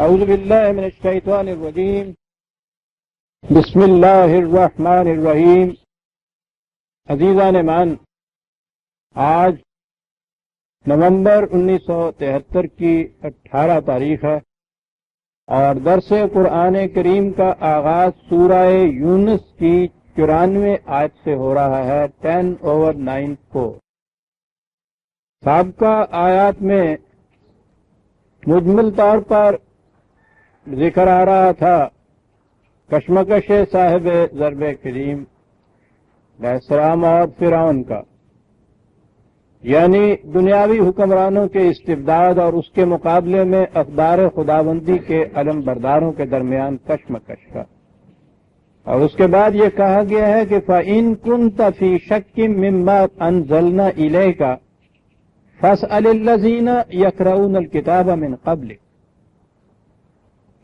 اعوذ باللہ من الشیطان الرجیم بسم اللہ الرحمن الرحیم۔ عزیزان مان، آج نومبر 1973 کی 18 تاریخ ہے اور درس قرآن کریم کا آغاز سورہ یونس کی 94 آیت سے ہو رہا ہے، 10/9 کو۔ سابقہ آیات میں مجمل طور پر ذکر آ رہا تھا کشمکش صاحب ضرب کریم علیہ السلام اور فرعون کا، یعنی دنیاوی حکمرانوں کے استبداد اور اس کے مقابلے میں اقدار خداوندی کے علم برداروں کے درمیان کشمکش کا۔ اور اس کے بعد یہ کہا گیا ہے کہ فَإِن كُنتَ فِي شَكٍّ مِّمَّا أَنزَلْنَا إِلَيْكَ فَاسْأَلِ الَّذِينَ يَقْرَؤُونَ الْكِتَابَ مِن قَبْلِكَ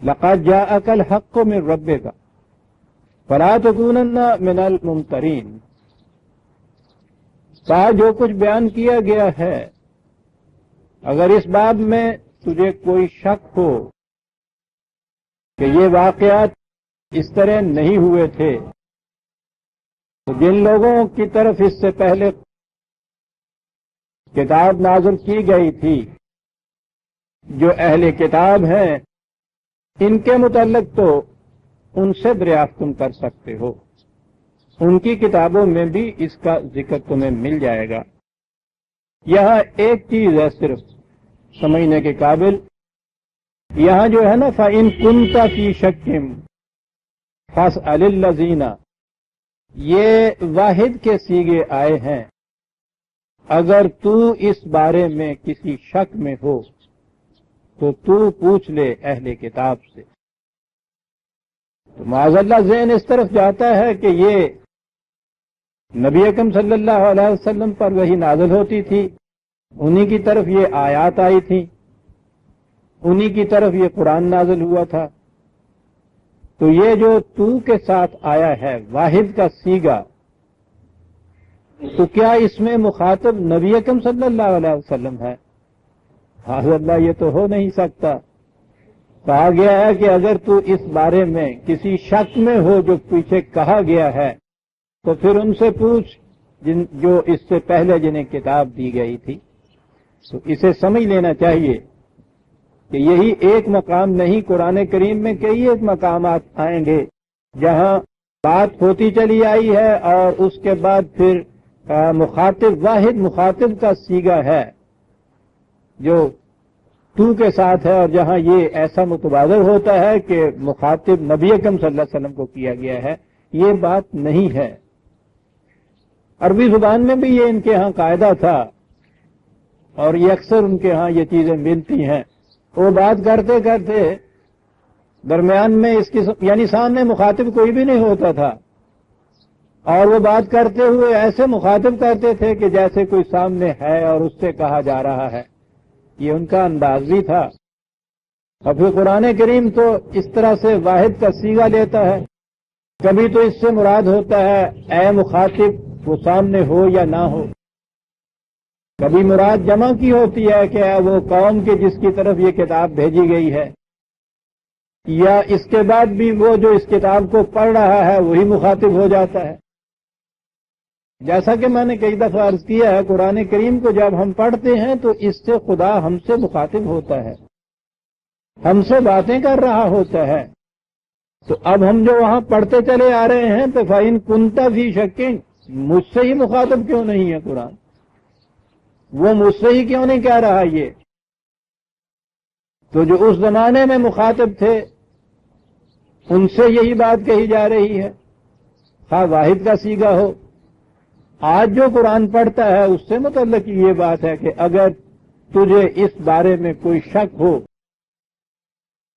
لَقَدْ جَاءَكَ الْحَقُّ مِن رَّبِّكَ فَلَا تَكُونَنَّ مِنَ الْمُمْتَرِينَ۔ جو کچھ بیان کیا گیا ہے، اگر اس باب میں تجھے کوئی شک ہو کہ یہ واقعات اس طرح نہیں ہوئے تھے، تو جن لوگوں کی طرف اس سے پہلے کتاب نازل کی گئی تھی، جو اہل کتاب ہیں، ان کے متعلق تو ان سے دریافت تم کر سکتے ہو، ان کی کتابوں میں بھی اس کا ذکر تمہیں مل جائے گا۔ یہاں ایک چیز ہے صرف سمجھنے کے قابل، یہاں جو ہے نا فَإِن كُنتَ فِي شَكٍّ فَاسْأَلِ الَّذِينَ، یہ واحد کے صیغے آئے ہیں۔ اگر تو اس بارے میں کسی شک میں ہو تو پوچھ لے اہل کتاب سے۔ تو معاذ اللہ ذہن اس طرف جاتا ہے کہ یہ نبی اکرم صلی اللہ علیہ وسلم پر وحی نازل ہوتی تھی، انہی کی طرف یہ آیات آئی تھی، انہی کی طرف یہ قرآن نازل ہوا تھا۔ تو یہ جو تو کے ساتھ آیا ہے واحد کا صیغہ، تو کیا اس میں مخاطب نبی اکرم صلی اللہ علیہ وسلم ہے؟ معاذ اللہ یہ تو ہو نہیں سکتا۔ کہا گیا ہے کہ اگر تو اس بارے میں کسی شک میں ہو جو پیچھے کہا گیا ہے تو پھر ان سے پوچھ جو اس سے پہلے جنہیں کتاب دی گئی تھی۔ تو اسے سمجھ لینا چاہیے کہ یہی ایک مقام نہیں، قرآن کریم میں کئی ایک مقامات آئیں گے جہاں بات ہوتی چلی آئی ہے اور اس کے بعد پھر مخاطب واحد مخاطب کا صیغہ ہے جو تو کے ساتھ ہے، اور جہاں یہ ایسا متبادر ہوتا ہے کہ مخاطب نبی اکرم صلی اللہ علیہ وسلم کو کیا گیا ہے، یہ بات نہیں ہے۔ عربی زبان میں بھی یہ ان کے ہاں قاعدہ تھا اور یہ اکثر ان کے ہاں یہ چیزیں ملتی ہیں۔ وہ بات کرتے کرتے درمیان میں اس کی یعنی سامنے مخاطب کوئی بھی نہیں ہوتا تھا، اور وہ بات کرتے ہوئے ایسے مخاطب کرتے تھے کہ جیسے کوئی سامنے ہے اور اس سے کہا جا رہا ہے۔ یہ ان کا انداز بھی تھا۔ اور پھر قرآن کریم تو اس طرح سے واحد کا صیغہ لیتا ہے، کبھی تو اس سے مراد ہوتا ہے اے مخاطب وہ سامنے ہو یا نہ ہو، کبھی مراد جمع کی ہوتی ہے کہ اے وہ قوم کے جس کی طرف یہ کتاب بھیجی گئی ہے، یا اس کے بعد بھی وہ جو اس کتاب کو پڑھ رہا ہے وہی مخاطب ہو جاتا ہے۔ جیسا کہ میں نے کئی دفعہ عرض کیا ہے، قرآن کریم کو جب ہم پڑھتے ہیں تو اس سے خدا ہم سے مخاطب ہوتا ہے، ہم سے باتیں کر رہا ہوتا ہے۔ تو اب ہم جو وہاں پڑھتے چلے آ رہے ہیں تو فَإِن كُنتَ فِي شَكٍّ، مجھ سے ہی مخاطب کیوں نہیں ہے قرآن؟ وہ مجھ سے ہی کیوں نہیں کہہ رہا یہ؟ تو جو اس زمانے میں مخاطب تھے ان سے یہی بات کہی جا رہی ہے، خواہ واحد کا صیغہ ہو۔ آج جو قرآن پڑھتا ہے اس سے متعلق یہ بات ہے کہ اگر تجھے اس بارے میں کوئی شک ہو،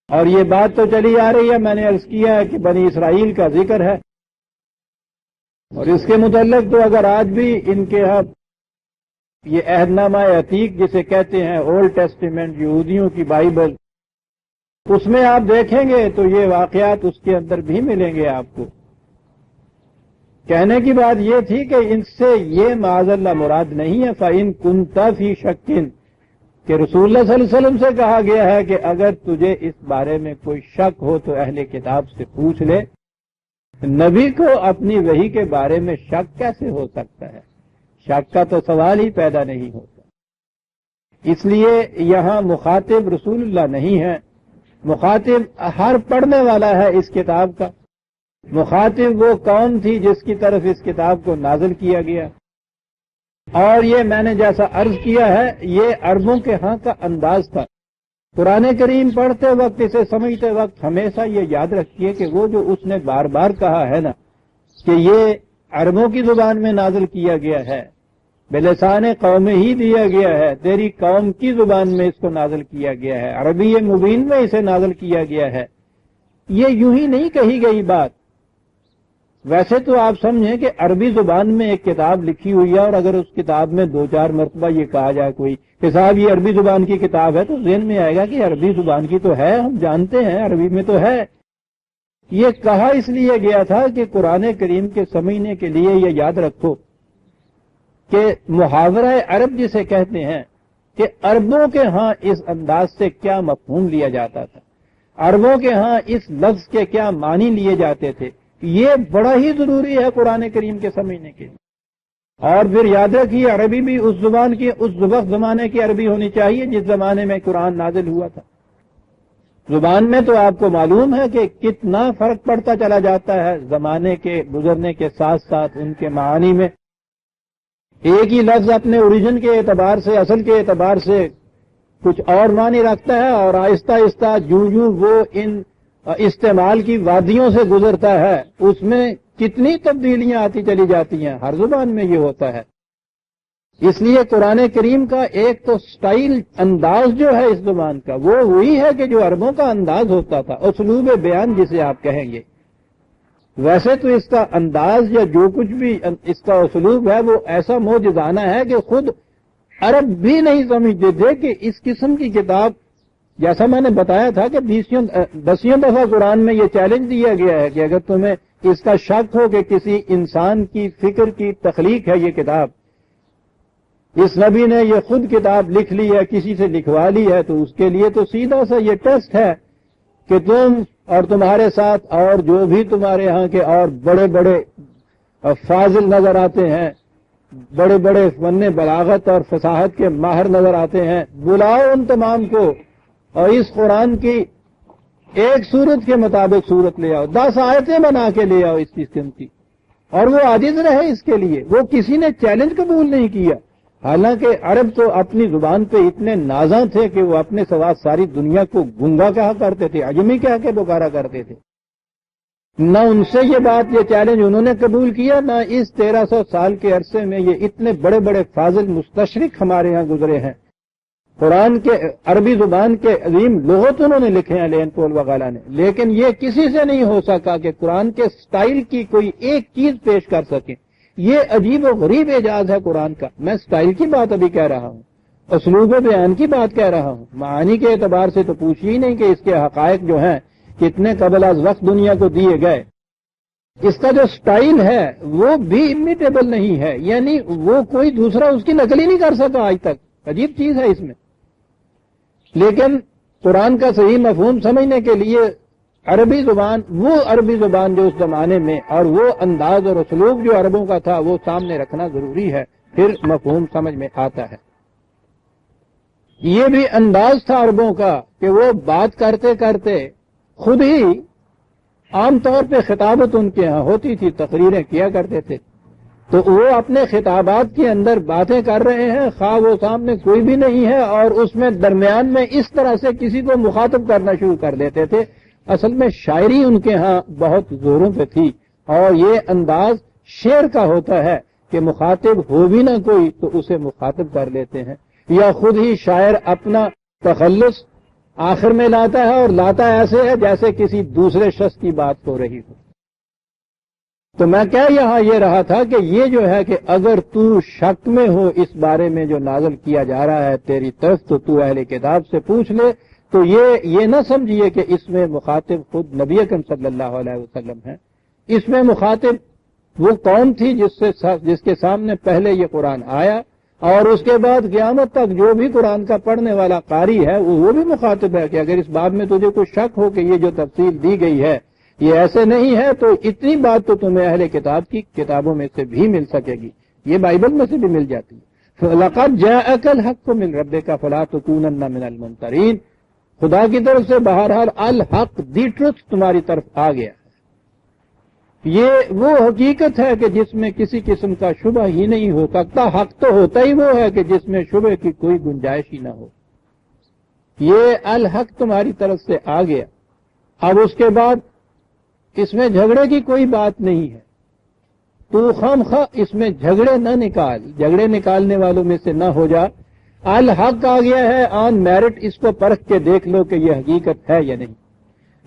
اور یہ بات تو چلی آ رہی ہے، میں نے عرض کیا ہے کہ بنی اسرائیل کا ذکر ہے، اور اس کے متعلق تو اگر آج بھی ان کے ہاں یہ عہد نامہ عتیق جسے کہتے ہیں اولڈ ٹیسٹیمنٹ، یہودیوں کی بائبل، اس میں آپ دیکھیں گے تو یہ واقعات اس کے اندر بھی ملیں گے آپ کو۔ کہنے کی بات یہ تھی کہ ان سے یہ معاذ اللہ مراد نہیں ہے فَإِن كُنتَ فِي شَكٍّ، کہ رسول اللہ صلی اللہ علیہ وسلم سے کہا گیا ہے کہ اگر تجھے اس بارے میں کوئی شک ہو تو اہل کتاب سے پوچھ لے. نبی کو اپنی وحی کے بارے میں شک کیسے ہو سکتا ہے؟ شک کا تو سوال ہی پیدا نہیں ہوتا. اس لیے یہاں مخاطب رسول اللہ نہیں ہے، مخاطب ہر پڑھنے والا ہے اس کتاب کا. مخاطب وہ قوم تھی جس کی طرف اس کتاب کو نازل کیا گیا. اور یہ میں نے جیسا عرض کیا ہے یہ عربوں کے ہاں کا انداز تھا. قرآن کریم پڑھتے وقت، اسے سمجھتے وقت ہمیشہ یہ یاد رکھیے کہ وہ جو اس نے بار بار کہا ہے نا کہ یہ عربوں کی زبان میں نازل کیا گیا ہے، بلسان قوم ہی دیا گیا ہے، تیری قوم کی زبان میں اس کو نازل کیا گیا ہے، عربی مبین میں اسے نازل کیا گیا ہے، یہ یوں ہی نہیں کہی گئی بات. ویسے تو آپ سمجھیں کہ عربی زبان میں ایک کتاب لکھی ہوئی ہے، اور اگر اس کتاب میں 2-4 مرتبہ یہ کہا جائے کوئی کہ صاحب یہ عربی زبان کی کتاب ہے، تو ذہن میں آئے گا کہ عربی زبان کی تو ہے، ہم جانتے ہیں عربی میں تو ہے. یہ کہا اس لیے گیا تھا کہ قرآن کریم کے سمجھنے کے لیے یہ یاد رکھو کہ محاورہ عرب جسے کہتے ہیں کہ عربوں کے ہاں اس انداز سے کیا مفہوم لیا جاتا تھا، عربوں کے ہاں اس لفظ کے کیا معنی لیے جاتے تھے، یہ بڑا ہی ضروری ہے قرآن کریم کے سمجھنے کے لیے. اور پھر یاد رکھیے عربی بھی اس زبان کی، اس وقت زمانے کی عربی ہونی چاہیے جس زمانے میں قرآن نازل ہوا تھا. زبان میں تو آپ کو معلوم ہے کہ کتنا فرق پڑتا چلا جاتا ہے زمانے کے گزرنے کے ساتھ ساتھ ان کے معانی میں. ایک ہی لفظ اپنے اوریجن کے اعتبار سے، اصل کے اعتبار سے کچھ اور معنی رکھتا ہے، اور آہستہ آہستہ جو وہ ان استعمال کی وادیوں سے گزرتا ہے اس میں کتنی تبدیلیاں آتی چلی جاتی ہیں. ہر زبان میں یہ ہوتا ہے. اس لیے قرآن کریم کا ایک تو سٹائل، انداز جو ہے اس زبان کا وہ وہی ہے کہ جو عربوں کا انداز ہوتا تھا، اسلوب بیان جسے آپ کہیں گے. ویسے تو اس کا انداز یا جو کچھ بھی اس کا اسلوب ہے وہ ایسا معجزانہ ہے کہ خود عرب بھی نہیں سمجھتے تھے کہ اس قسم کی کتاب، جیسا میں نے بتایا تھا کہ 10 دفعہ قرآن میں یہ چیلنج دیا گیا ہے کہ اگر تمہیں اس کا شک ہو کہ کسی انسان کی فکر کی تخلیق ہے یہ کتاب، اس نبی نے یہ خود کتاب لکھ لی ہے، کسی سے لکھوا لی ہے، تو اس کے لیے تو سیدھا سا یہ ٹیسٹ ہے کہ تم اور تمہارے ساتھ اور جو بھی تمہارے ہاں کے اور بڑے بڑے فاضل نظر آتے ہیں، بڑے بڑے فن بلاغت اور فصاحت کے ماہر نظر آتے ہیں، بلاؤ ان تمام کو اور اس قرآن کی ایک صورت کے مطابق صورت لے آؤ، 10 آیتیں بنا کے لے آؤ اس قسم کی. اور وہ عاجز رہے اس کے لیے، وہ کسی نے چیلنج قبول نہیں کیا. حالانکہ عرب تو اپنی زبان پہ اتنے نازاں تھے کہ وہ اپنے سوا ساری دنیا کو گنگا کہا کرتے تھے، عجمی کہہ کے پکارا کرتے تھے. نہ ان سے یہ بات، یہ چیلنج انہوں نے قبول کیا، نہ اس 1300 سال کے عرصے میں یہ اتنے بڑے بڑے فاضل مستشرق ہمارے ہاں گزرے ہیں. قرآن کے عربی زبان کے عظیم لغت انہوں نے لکھے ہیں لین پول وغیرہ نے، لیکن یہ کسی سے نہیں ہو سکا کہ قرآن کے سٹائل کی کوئی ایک چیز پیش کر سکیں. یہ عجیب و غریب اعجاز ہے قرآن کا. میں سٹائل کی بات ابھی کہہ رہا ہوں، اسلوب بیان کی بات کہہ رہا ہوں. معانی کے اعتبار سے تو پوچھیے ہی نہیں کہ اس کے حقائق جو ہیں کتنے قبل از وقت دنیا کو دیے گئے. اس کا جو سٹائل ہے وہ بھی امیٹیبل نہیں ہے، یعنی وہ کوئی دوسرا اس کی نقل ہی نہیں کر سکا آج تک. عجیب چیز ہے اس میں. لیکن قرآن کا صحیح مفہوم سمجھنے کے لیے عربی زبان، وہ عربی زبان جو اس زمانے میں اور وہ انداز اور اسلوب جو عربوں کا تھا وہ سامنے رکھنا ضروری ہے، پھر مفہوم سمجھ میں آتا ہے. یہ بھی انداز تھا عربوں کا کہ وہ بات کرتے کرتے خود ہی، عام طور پہ خطابت ان کے ہاں ہوتی تھی، تقریریں کیا کرتے تھے، تو وہ اپنے خطابات کے اندر باتیں کر رہے ہیں، خواہ وہ سامنے کوئی بھی نہیں ہے، اور اس میں درمیان میں اس طرح سے کسی کو مخاطب کرنا شروع کر دیتے تھے. اصل میں شاعری ان کے ہاں بہت زوروں پہ تھی، اور یہ انداز شعر کا ہوتا ہے کہ مخاطب ہو بھی نہ کوئی تو اسے مخاطب کر لیتے ہیں، یا خود ہی شاعر اپنا تخلص آخر میں لاتا ہے، اور لاتا ایسے ہے جیسے کسی دوسرے شخص کی بات ہو رہی ہو. تو میں کہہ یہاں یہ رہا تھا کہ یہ جو ہے کہ اگر تو شک میں ہو اس بارے میں جو نازل کیا جا رہا ہے تیری طرف، تو اہل کتاب سے پوچھ لے. تو یہ نہ سمجھیے کہ اس میں مخاطب خود نبی اکرم صلی اللہ علیہ وسلم ہے. اس میں مخاطب وہ قوم تھی جس کے سامنے پہلے یہ قرآن آیا، اور اس کے بعد قیامت تک جو بھی قرآن کا پڑھنے والا قاری ہے وہ بھی مخاطب ہے کہ اگر اس بات میں تجھے کوئی شک ہو کہ یہ جو تفصیل دی گئی ہے یہ ایسے نہیں ہے تو اتنی بات تو تمہیں اہل کتاب کی کتابوں میں سے بھی مل سکے گی، یہ بائبل میں سے بھی مل جاتی ہے۔ لَقَدْ جَاءَكَ الْحَقُّ مِنْ رَبِّكَ فَلَا تَكُونَنَّ مِنَ الْمُمْتَرِينَ، خدا کی طرف سے بہرحال الحق دی ٹروتھ تمہاری طرف آ گیا۔ یہ وہ حقیقت ہے کہ جس میں کسی قسم کا شبہ ہی نہیں ہو سکتا، حق تو ہوتا ہی وہ ہے کہ جس میں شبہ کی کوئی گنجائش ہی نہ ہو۔ یہ الحق تمہاری طرف سے آ گیا۔ اب اس کے بعد اس میں جھگڑے کی کوئی بات نہیں ہے، تو خواہ اس میں جھگڑے نہ نکال، جھگڑے نکالنے والوں میں سے نہ ہو جا۔ الحق آ گیا ہے، آن میرٹ اس کو پرکھ کے دیکھ لو کہ یہ حقیقت ہے یا نہیں۔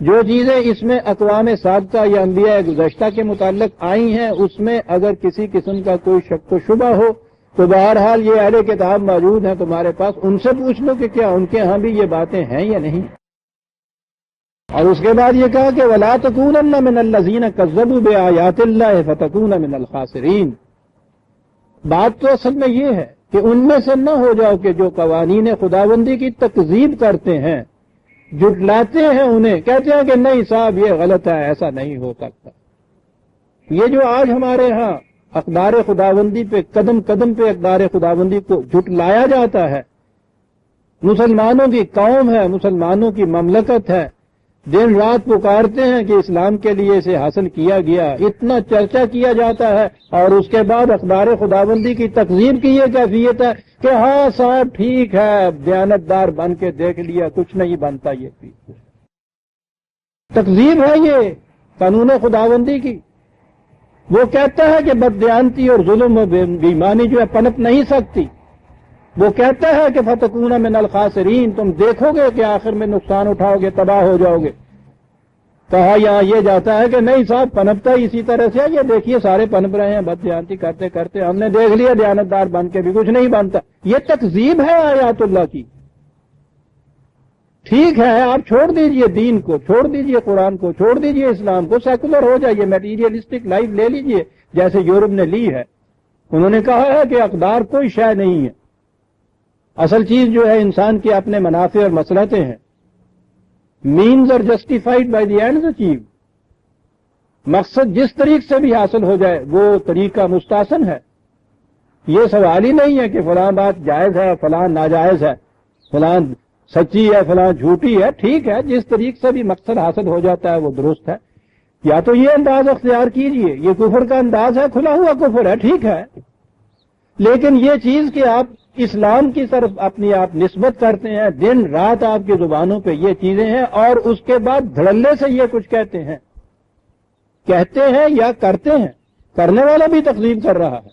جو چیزیں اس میں اقوام سابقہ یا انبیاء گزشتہ کے متعلق آئی ہیں اس میں اگر کسی قسم کا کوئی شک و شبہ ہو تو بہرحال یہ اہل کتاب موجود ہیں تمہارے پاس، ان سے پوچھ لو کہ کیا ان کے ہاں بھی یہ باتیں ہیں یا نہیں۔ اور اس کے بعد یہ کہا کہ وَلَا تَكُونَنَّ مِنَ الَّذِينَ كَذَّبُوا بِآيَاتِ اللَّهِ فَتَكُونَ مِنَ الْخَاسِرِينَ۔ بات تو اصل میں یہ ہے کہ ان میں سے نہ ہو جاؤ کہ جو قوانین خداوندی کی تکذیب کرتے ہیں، جھٹلاتے ہیں انہیں، کہتے ہیں کہ نہیں صاحب یہ غلط ہے، ایسا نہیں ہو سکتا۔ یہ جو آج ہمارے ہاں اقدار خداوندی پہ قدم قدم پہ اقدار خداوندی کو جھٹلایا جاتا ہے، مسلمانوں کی قوم ہے، مسلمانوں کی مملکت ہے، دن رات پکارتے ہیں کہ اسلام کے لیے اسے حاصل کیا گیا، اتنا چرچا کیا جاتا ہے، اور اس کے بعد اقدار خداوندی کی تکذیب کی یہ کیفیت ہے کہ ہاں صاحب ٹھیک ہے، دیانتدار بن کے دیکھ لیا، کچھ نہیں بنتا، یہ تکذیب ہے یہ قانون خداوندی کی۔ وہ کہتا ہے کہ بددیانتی اور ظلم و بےایمانی جو ہے پنپ نہیں سکتی، وہ کہتا ہے کہ فتکون من الخاسرین، تم دیکھو گے کہ آخر میں نقصان اٹھاؤ گے، تباہ ہو جاؤ گے۔ کہا یہاں یہ جاتا ہے کہ نہیں صاحب پنپتا ہی اسی طرح سے، یہ دیکھیے سارے پنپ رہے ہیں بددیانتی کرتے کرتے، ہم نے دیکھ لیا دیانتدار بن کے بھی کچھ نہیں بنتا۔ یہ تکذیب ہے آیات اللہ کی۔ ٹھیک ہے آپ چھوڑ دیجئے دین کو، چھوڑ دیجئے قرآن کو، چھوڑ دیجئے اسلام کو، سیکولر ہو جائیے، میٹیریلسٹک لائف لے لیجئے جیسے یورپ نے لی ہے۔ انہوں نے کہا ہے کہ اقدار کوئی شے نہیں ہے، اصل چیز جو ہے انسان کے اپنے منافع اور مصلحتیں ہیں۔ Means are justified by the ends achieved, مقصد جس طریق سے بھی حاصل ہو جائے وہ طریقہ مستحسن ہے۔ یہ سوال ہی نہیں ہے کہ فلاں بات جائز ہے، فلاں ناجائز ہے، فلاں سچی ہے، فلاں جھوٹی ہے، ٹھیک ہے، جس طریق سے بھی مقصد حاصل ہو جاتا ہے وہ درست ہے۔ یا تو یہ انداز اختیار کیجئے، یہ کفر کا انداز ہے، کھلا ہوا کفر ہے، ٹھیک ہے، لیکن یہ چیز کہ آپ اسلام کی طرف اپنی آپ نسبت کرتے ہیں، دن رات آپ کی زبانوں پہ یہ چیزیں ہیں، اور اس کے بعد دھڑلے سے یہ کچھ کہتے ہیں یا کرتے ہیں، کرنے والا بھی تکذیب کر رہا ہے۔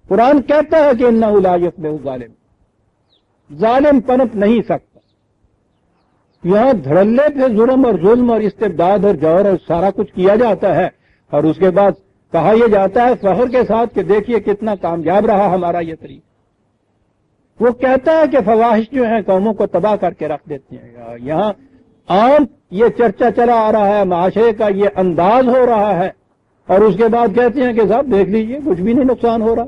قرآن کہتا ہے کہ انہ لا یفلح الظالم، ظالم پنپ نہیں سکتا۔ یہاں دھڑلے پہ ظلم اور ظلم اور استبداد اور جور اور سارا کچھ کیا جاتا ہے، اور اس کے بعد کہا یہ جاتا ہے فخر کے ساتھ کہ دیکھیے کتنا کامیاب رہا ہمارا یہ طریقہ۔ وہ کہتا ہے کہ فواحش جو ہیں قوموں کو تباہ کر کے رکھ دیتے ہیں۔ یہاں عام یہ چرچا چلا آ رہا ہے، معاشرے کا یہ انداز ہو رہا ہے، اور اس کے بعد کہتے ہیں کہ صاحب دیکھ لیجئے کچھ بھی نہیں نقصان ہو رہا۔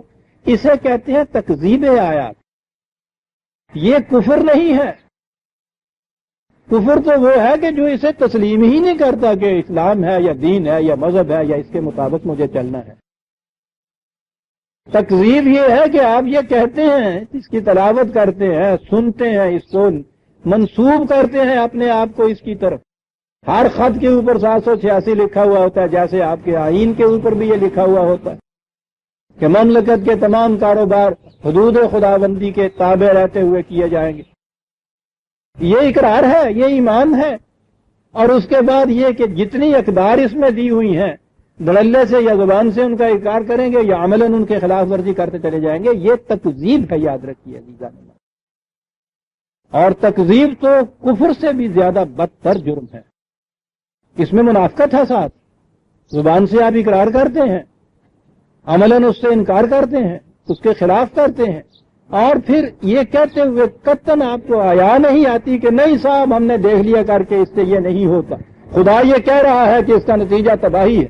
اسے کہتے ہیں تکذیب آیات۔ یہ کفر نہیں ہے، کفر تو وہ ہے کہ جو اسے تسلیم ہی نہیں کرتا کہ اسلام ہے یا دین ہے یا مذہب ہے یا اس کے مطابق مجھے چلنا ہے۔ تکذیب یہ ہے کہ آپ یہ کہتے ہیں، اس کی تلاوت کرتے ہیں، سنتے ہیں، اس کو منسوب کرتے ہیں اپنے آپ کو اس کی طرف۔ ہر خط کے اوپر 786 لکھا ہوا ہوتا ہے، جیسے آپ کے آئین کے اوپر بھی یہ لکھا ہوا ہوتا ہے کہ مملکت کے تمام کاروبار حدود خداوندی کے تابع رہتے ہوئے کیے جائیں گے۔ یہ اقرار ہے، یہ ایمان ہے، اور اس کے بعد یہ کہ جتنی اقدار اس میں دی ہوئی ہیں، دھڑلے سے یا زبان سے ان کا اقرار کریں گے یا عملاً ان کے خلاف ورزی کرتے چلے جائیں گے، یہ تکذیب ہے، یاد رکھیے عزیزان اللہ۔ اور تکذیب تو کفر سے بھی زیادہ بدتر جرم ہے، اس میں منافقت ہے ساتھ۔ زبان سے آپ اقرار کرتے ہیں، عملاً اس سے انکار کرتے ہیں، اس کے خلاف کرتے ہیں، اور پھر یہ کہتے ہوئے قطعاً آپ کو حیا نہیں آتی کہ نہیں صاحب ہم نے دیکھ لیا کر کے اس سے یہ نہیں ہوتا، خدا یہ کہہ رہا ہے کہ اس کا نتیجہ تباہی ہے۔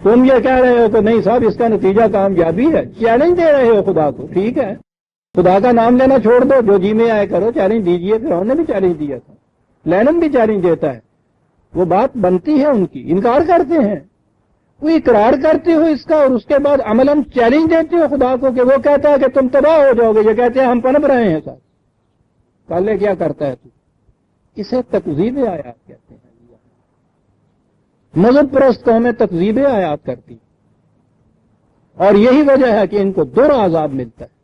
تم یہ کہہ رہے ہو کہ نہیں صاحب اس کا نتیجہ کامیابی ہے، چیلنج دے رہے ہو خدا کو، ٹھیک ہے خدا کا نام لینا چھوڑ دو، جو جی میں آئے کرو، چیلنج دیجئے۔ پھر انہوں نے بھی چیلنج دیا تھا، لینن بھی چیلنج دیتا ہے، وہ بات بنتی ہے ان کی، انکار کرتے ہیں، وہ اقرار کرتے ہو اس کا اور اس کے بعد عملاً چیلنج دیتے ہو خدا کو کہ وہ کہتا ہے کہ تم تباہ ہو جاؤ گے، یہ کہتے ہیں ہم پنپ رہے ہیں صاحب، پہلے کیا کرتا ہے تو؟ اسے تکذیب آیات کہتے ہیں۔ مذہب پرست قومیں تکذیب آیات کرتی ہیں، اور یہی وجہ ہے کہ ان کو دور عذاب ملتا ہے۔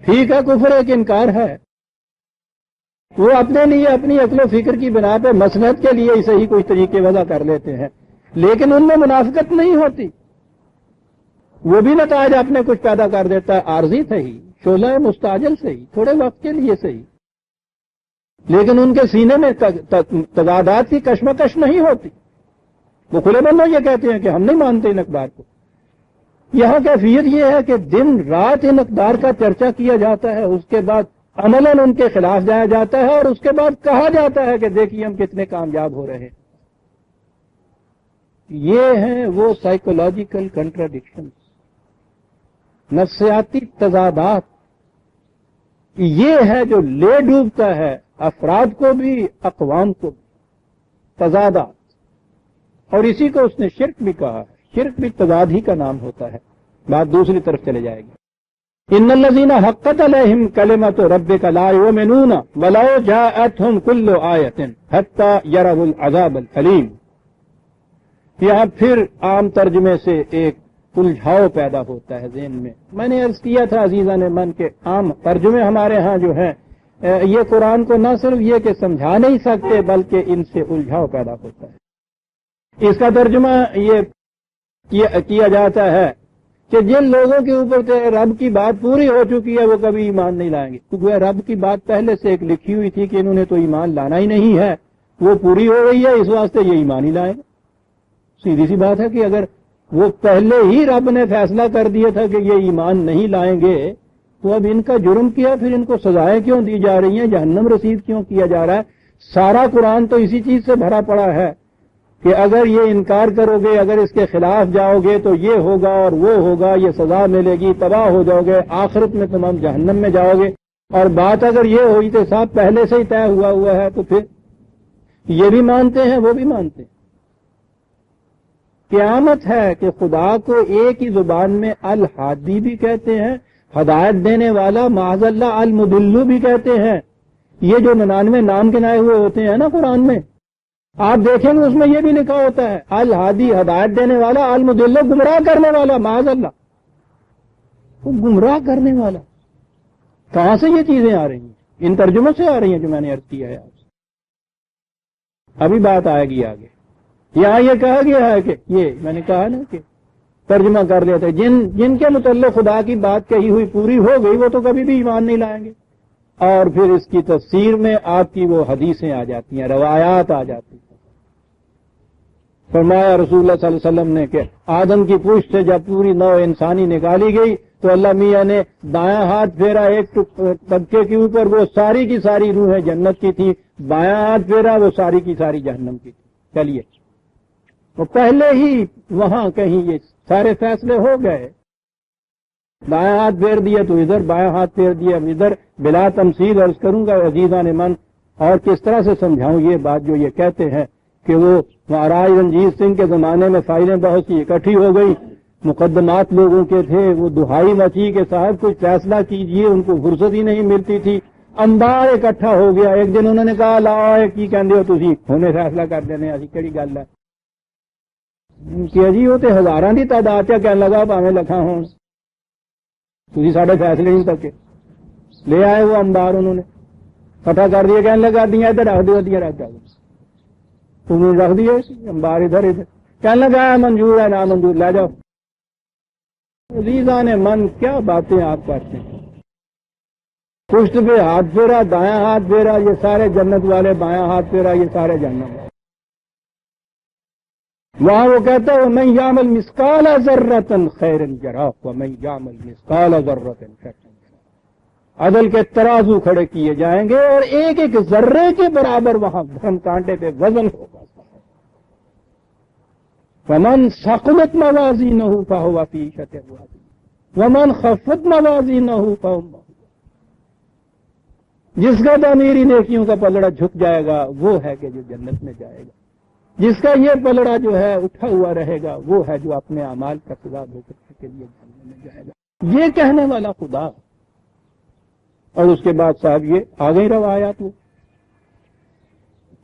ٹھیک ہے کفر ایک انکار ہے، وہ اپنے لیے اپنی عقل و فکر کی بنا پہ مصلحت کے لیے اسے ہی کوئی طریقے وضع کر لیتے ہیں، لیکن ان میں منافقت نہیں ہوتی، وہ بھی نتائج اپنے کچھ پیدا کر دیتا ہے، عارضی صحیح، شعلہ مستعجل صحیح، تھوڑے وقت کے لیے صحیح، لیکن ان کے سینے میں تضادات کی کشمکش نہیں ہوتی، وہ کھلے بندوں یہ کہتے ہیں کہ ہم نہیں مانتے ان اقدار کو۔ یہاں کیفیت یہ ہے کہ دن رات ان اقدار کا چرچا کیا جاتا ہے، اس کے بعد عملاً ان کے خلاف جایا جاتا ہے، اور اس کے بعد کہا جاتا ہے کہ دیکھیے ہم کتنے کامیاب ہو رہے ہیں۔ یہ ہیں وہ سائیکولوجیکل کنٹراڈکشن، نفسیاتی تضادات، یہ ہے جو لے ڈوبتا ہے افراد کو بھی اقوام کو بھی، تضادات، اور اسی کو اس نے شرک بھی کہا ہے، شرک بھی تضاد ہی کا نام ہوتا ہے۔ بات دوسری طرف چلے جائے گی، ان الذین حقت علیہم کلمۃ ربک لا یؤمنون ولو جاءتہم کل آیۃ حتی یروا العذاب العلیم۔ یہاں پھر عام ترجمے سے ایک الجھاؤ پیدا ہوتا ہے ذہن میں۔ میں نے عرض کیا تھا عزیزان من کے عام ترجمے ہمارے ہاں جو ہیں یہ قرآن کو نہ صرف یہ کہ سمجھا نہیں سکتے بلکہ ان سے الجھاؤ پیدا ہوتا ہے۔ اس کا ترجمہ یہ کیا جاتا ہے کہ جن لوگوں کے اوپر رب کی بات پوری ہو چکی ہے وہ کبھی ایمان نہیں لائیں گے، کیونکہ رب کی بات پہلے سے ایک لکھی ہوئی تھی کہ انہوں نے تو ایمان لانا ہی نہیں ہے، وہ پوری ہو گئی ہے، اس واسطے یہ ایمان ہی لائیں گے۔ سیدھی سی بات ہے کہ اگر وہ پہلے ہی رب نے فیصلہ کر دیا تھا کہ یہ ایمان نہیں لائیں گے تو اب ان کا جرم کیا، پھر ان کو سزائیں کیوں دی جا رہی ہیں، جہنم رسید کیوں کیا جا رہا ہے؟ سارا قرآن تو اسی چیز سے بھرا پڑا ہے کہ اگر یہ انکار کرو گے، اگر اس کے خلاف جاؤ گے تو یہ ہوگا اور وہ ہوگا، یہ سزا ملے گی، تباہ ہو جاؤ گے، آخرت میں تمام جہنم میں جاؤ گے۔ اور بات اگر یہ ہوئی تو صاحب پہلے سے ہی طے ہوا ہے، تو پھر یہ بھی مانتے ہیں وہ بھی مانتے ہیں۔ قیامت ہے کہ خدا کو ایک ہی زبان میں الہادی بھی کہتے ہیں، ہدایت دینے والا، معاذ اللہ المدلو بھی کہتے ہیں۔ یہ جو 99 نام گنائے ہوئے ہوتے ہیں نا قرآن میں، آپ دیکھیں گے اس میں یہ بھی لکھا ہوتا ہے الہادی، ہدایت دینے والا، المدلو گمراہ کرنے والا، معاذ اللہ، وہ گمراہ کرنے والا۔ کہاں سے یہ چیزیں آ رہی ہیں؟ ان ترجموں سے آ رہی ہیں جو میں نے عرض کیا ہے آپ سے۔ ابھی بات آئے گی آگے۔ یہاں یہ کہا گیا ہے کہ یہ میں نے کہا نا کہ ترجمہ کر لیتے ہیں جن کے متعلق خدا کی بات کہی ہوئی پوری ہو گئی وہ تو کبھی بھی ایمان نہیں لائیں گے، اور پھر اس کی تفسیر میں آپ کی وہ حدیثیں آ جاتی ہیں، روایات آ جاتی ہیں۔ فرمایا رسول اللہ صلی اللہ علیہ وسلم نے کہ آدم کی پشت سے جب پوری نو انسانی نکالی گئی تو اللہ میاں نے دایاں ہاتھ پھیرا ایک طبقے کے اوپر، وہ ساری کی ساری روحیں جنت کی تھی، بایاں ہاتھ پھیرا وہ ساری کی ساری جہنم کی تھی۔ چلیے وہ پہلے ہی وہاں کہیں یہ سارے فیصلے ہو گئے، دایاں ہاتھ پھیر دیا تو ادھر، بایاں ہاتھ پھیر دیا ادھر۔ بلا تمثیل عرض کروں گا عزیزان من، اور کس طرح سے سمجھاؤں یہ بات جو یہ کہتے ہیں کہ وہ مہاراج رنجیت سنگھ کے زمانے میں فائلیں بہت سی اکٹھی ہو گئی، مقدمات لوگوں کے تھے، وہ دہائی مچی کہ صاحب کچھ فیصلہ کیجئے، ان کو فرصت ہی نہیں ملتی تھی، انبار اکٹھا ہو گیا۔ ایک دن انہوں نے کہا لاؤ کی کہندے ہو تسی ہونے فیصلہ کر دینے، ایسی کہڑی گل ہے کہ جی وہ تو ہزاراں دی تعداد کیا کہنے لگا پاویں لکھاں ہون، تسی ساڈے فیصلے نہیں تکے۔ لے آئے وہ انبار، انہوں نے کٹھا کر دیا، کہنے لگا دیاں ادھر رکھ دو، ادھر رکھ دو، انہوں نے رکھ دیے انبار ادھر ادھر، کہنے لگا منظور ہے نا منظور لے جاؤ۔ عزیزان من کیا باتیں آپ کرتے ہیں، پشت پہ ہاتھ پھیرا، دایاں ہاتھ پھیرا، یہ سارے جنت والے، بایاں ہاتھ پھیرا، یہ سارے جنت والے۔ وہاں وہ کہتا ہے وَمَن يَعْمَلْ مِثْقَالَ ذَرَّةٍ خَيْرًا يَرَهُ وَمَن يَعْمَلْ مِثْقَالَ ذَرَّةٍ شَرًّا يَرَهُ۔ عدل کے ترازو کھڑے کیے جائیں گے اور ایک ایک ذرے کے برابر وہاں دھرم کانٹے پہ وزن ہوگا۔ ومن ثقلت موازینہ فہو فی عیشۃ راضیہ ومن خفت موازینہ فہو، جس کا تعمیری نیکیوں کا پلڑا جھک جائے گا وہ ہے کہ جو جنت میں جائے گا، جس کا یہ پلڑا جو ہے اٹھا ہوا رہے گا وہ ہے جو اپنے اعمال کا سزا بھگتنے کے لیے جہنم میں جائے گا۔ یہ کہنے والا خدا، اور اس کے بعد صاحب یہ آ گئی روایات۔ وہ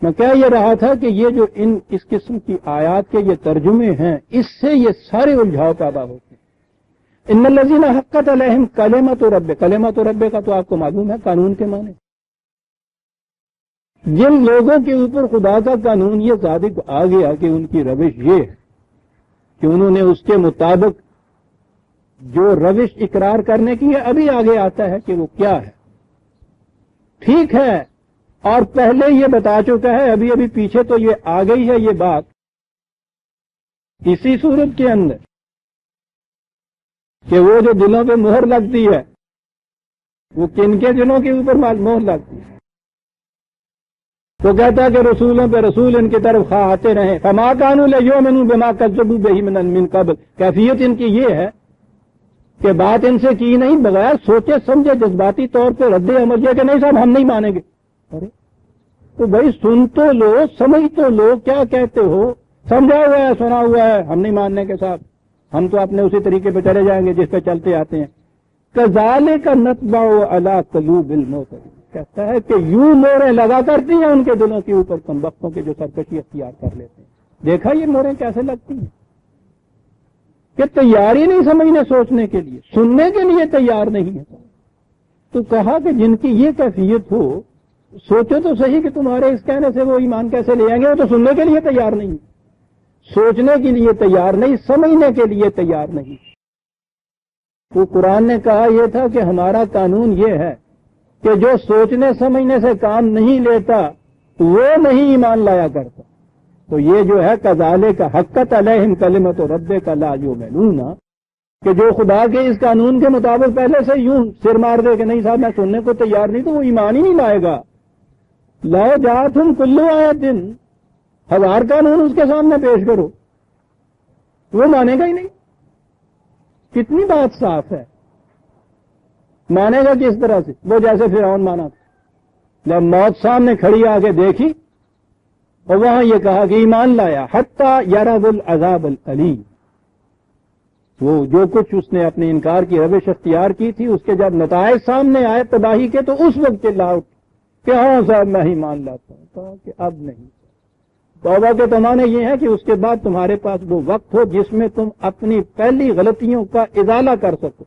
میں کہہ یہ رہا تھا کہ یہ جو اس قسم کی آیات کے یہ ترجمے ہیں، اس سے یہ سارے الجھاؤ پیدا ہوتے ہیں۔ ان الذین حقت علیہم کلمۃ ربک، کلمۃ ربک کا تو آپ کو معلوم ہے قانون کے معنی۔ جن لوگوں کے اوپر خدا کا قانون یہ صادق آ گیا کہ ان کی روش یہ ہے کہ انہوں نے اس کے مطابق جو روش اقرار کرنے کی ہے، ابھی آگے آتا ہے کہ وہ کیا ہے، ٹھیک ہے، اور پہلے یہ بتا چکا ہے، ابھی ابھی پیچھے تو یہ آ گئی ہے یہ بات اسی صورت کے اندر کہ وہ جو دلوں پہ مہر لگتی ہے وہ کن کے دلوں کے اوپر مہر لگتی ہے؟ تو کہتا ہے کہ رسولوں پہ رسول ان کی طرف خواہ آتے رہیں، فما كانوا ليؤمنوا بما كذبوا به من قبل، کیفیت ان کی یہ ہے کہ بات ان سے کی نہیں، بغیر سوچے سمجھے جذباتی طور پہ رد عمل یہ کہ نہیں صاحب ہم نہیں مانیں گے۔ ارے تو بھائی سن تو لو، سمجھ تو لو، کیا کہتے ہو، سمجھا ہوا ہے، سنا ہوا ہے، ہم نہیں ماننے کے ساتھ، ہم تو اپنے اسی طریقے پہ چلے جائیں گے جس پہ چلتے آتے ہیں۔ كذلك نطبع على قلوب المعتدين، کہتا ہے کہ یوں موریں لگا کرتی ہیں ان کے دلوں کے اوپر کم بختوں کے جو سرکشی اختیار کر لیتے ہیں۔ دیکھا یہ موریں کیسے لگتی ہیں کہ تیاری نہیں سمجھنے سوچنے کے لیے، سننے کے لیے تیار نہیں ہے۔ تو کہا کہ جن کی یہ کیفیت ہو، سوچو تو صحیح کہ تمہارے اس کہنے سے وہ ایمان کیسے لے آئیں گے، وہ تو سننے کے لیے تیار نہیں، سوچنے کے لیے تیار نہیں، سمجھنے کے لیے تیار نہیں۔ تو قرآن نے کہا یہ تھا کہ ہمارا قانون یہ ہے کہ جو سوچنے سمجھنے سے کام نہیں لیتا وہ نہیں ایمان لایا کرتا۔ تو یہ جو ہے کذالک حقت علیہم کلمۃ ربک لا یؤمنون، کہ جو خدا کے اس قانون کے مطابق پہلے سے یوں سر مار دے کہ نہیں صاحب میں سننے کو تیار نہیں، تو وہ ایمان ہی نہیں لائے گا۔ لو جاءتہم کل آیۃ، ہزار قانون اس کے سامنے پیش کرو وہ مانے گا ہی نہیں۔ کتنی بات صاف ہے، مانے گا کس طرح سے؟ وہ جیسے فرعون مانا تھا، جب موت سامنے کھڑی آ کے دیکھی اور وہاں یہ کہا کہ ایمان لایا، حتی یروا العذاب العلیم، وہ جو کچھ اس نے اپنے انکار کی روش اختیار کی تھی اس کے جب نتائج سامنے آئے تباہی کے تو اس وقت چلا اٹھ کہ ہاں صاحب میں ہی مان لاتا ہوں۔ کہا کہ اب نہیں، توبہ کے تمانے یہ ہے کہ اس کے بعد تمہارے پاس وہ وقت ہو جس میں تم اپنی پہلی غلطیوں کا ازالہ کر سکو،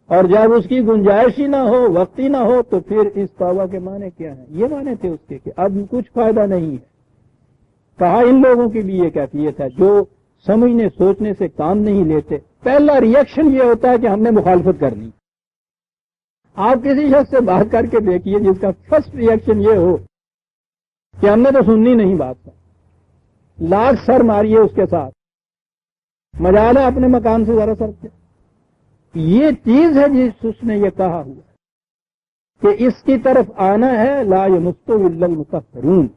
اور جب اس کی گنجائش ہی نہ ہو، وقت ہی نہ ہو، تو پھر اس توبہ کے معنی کیا ہیں؟ یہ معنی تھے اس کے کہ اب کچھ فائدہ نہیں ہے۔ کہا ان لوگوں کی بھی یہ کیفیت ہے جو سمجھنے سوچنے سے کام نہیں لیتے۔ پہلا ریئیکشن یہ ہوتا ہے کہ ہم نے مخالفت کرنی۔ آپ کسی شخص سے بات کر کے دیکھیے جس کا فرسٹ ریئیکشن یہ ہو کہ ہم نے تو سننی نہیں بات کا، لاکھ سر ماریے اس کے ساتھ، مجال ہے اپنے مکان سے ذرا سر کے۔ یہ چیز ہے جس اس نے یہ کہا ہوا کہ اس کی طرف آنا ہے لا یمسہ الا المطہرون۔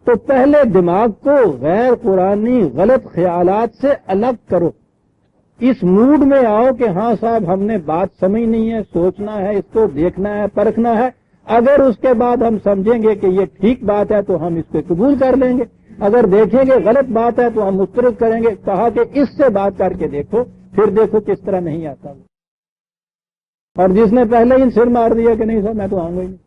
تو پہلے دماغ کو غیر قرآنی غلط خیالات سے الگ کرو، اس موڈ میں آؤ کہ ہاں صاحب ہم نے بات سمجھنی ہے، سوچنا ہے، اس کو دیکھنا ہے، پرکھنا ہے۔ اگر اس کے بعد ہم سمجھیں گے کہ یہ ٹھیک بات ہے تو ہم اس کو قبول کر لیں گے، اگر دیکھیں گے غلط بات ہے تو ہم مسترد کریں گے۔ کہا کہ اس سے بات کر کے دیکھو، پھر دیکھو کس طرح نہیں آتا وہ۔ اور جس نے پہلے ہی سر مار دیا کہ نہیں صاحب میں تو آؤں گا ہی نہیں،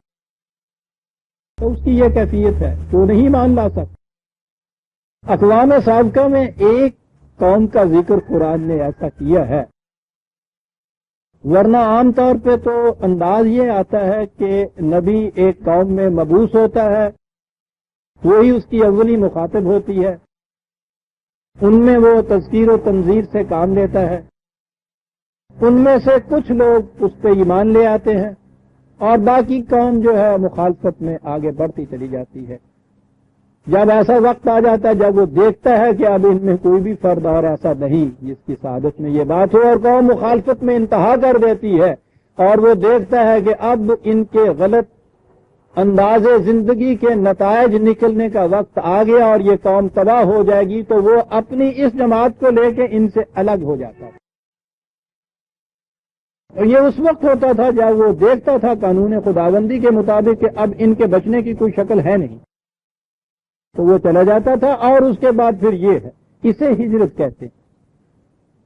تو اس کی یہ کیفیت ہے تو نہیں مان لا سکتا۔ اقوام سابقہ میں ایک قوم کا ذکر قرآن نے ایسا کیا ہے، ورنہ عام طور پہ تو انداز یہ آتا ہے کہ نبی ایک قوم میں مبعوث ہوتا ہے، وہی اس کی اولی مخاطب ہوتی ہے، ان میں وہ تذکیر و تنذیر سے کام لیتا ہے، ان میں سے کچھ لوگ اس پہ ایمان لے آتے ہیں اور باقی قوم جو ہے مخالفت میں آگے بڑھتی چلی جاتی ہے۔ جب ایسا وقت آ جاتا ہے جب وہ دیکھتا ہے کہ اب ان میں کوئی بھی فرد اور ایسا نہیں جس کی سعادت میں یہ بات ہو، اور قوم مخالفت میں انتہا کر دیتی ہے، اور وہ دیکھتا ہے کہ اب ان کے غلط انداز زندگی کے نتائج نکلنے کا وقت آ گیا اور یہ قوم تباہ ہو جائے گی تو وہ اپنی اس جماعت کو لے کے ان سے الگ ہو جاتا تھا. اور یہ اس وقت ہوتا تھا جب وہ دیکھتا تھا قانون خداوندی کے مطابق کہ اب ان کے بچنے کی کوئی شکل ہے نہیں, تو وہ چلا جاتا تھا. اور اس کے بعد پھر یہ ہے, اسے ہجرت کہتے ہیں.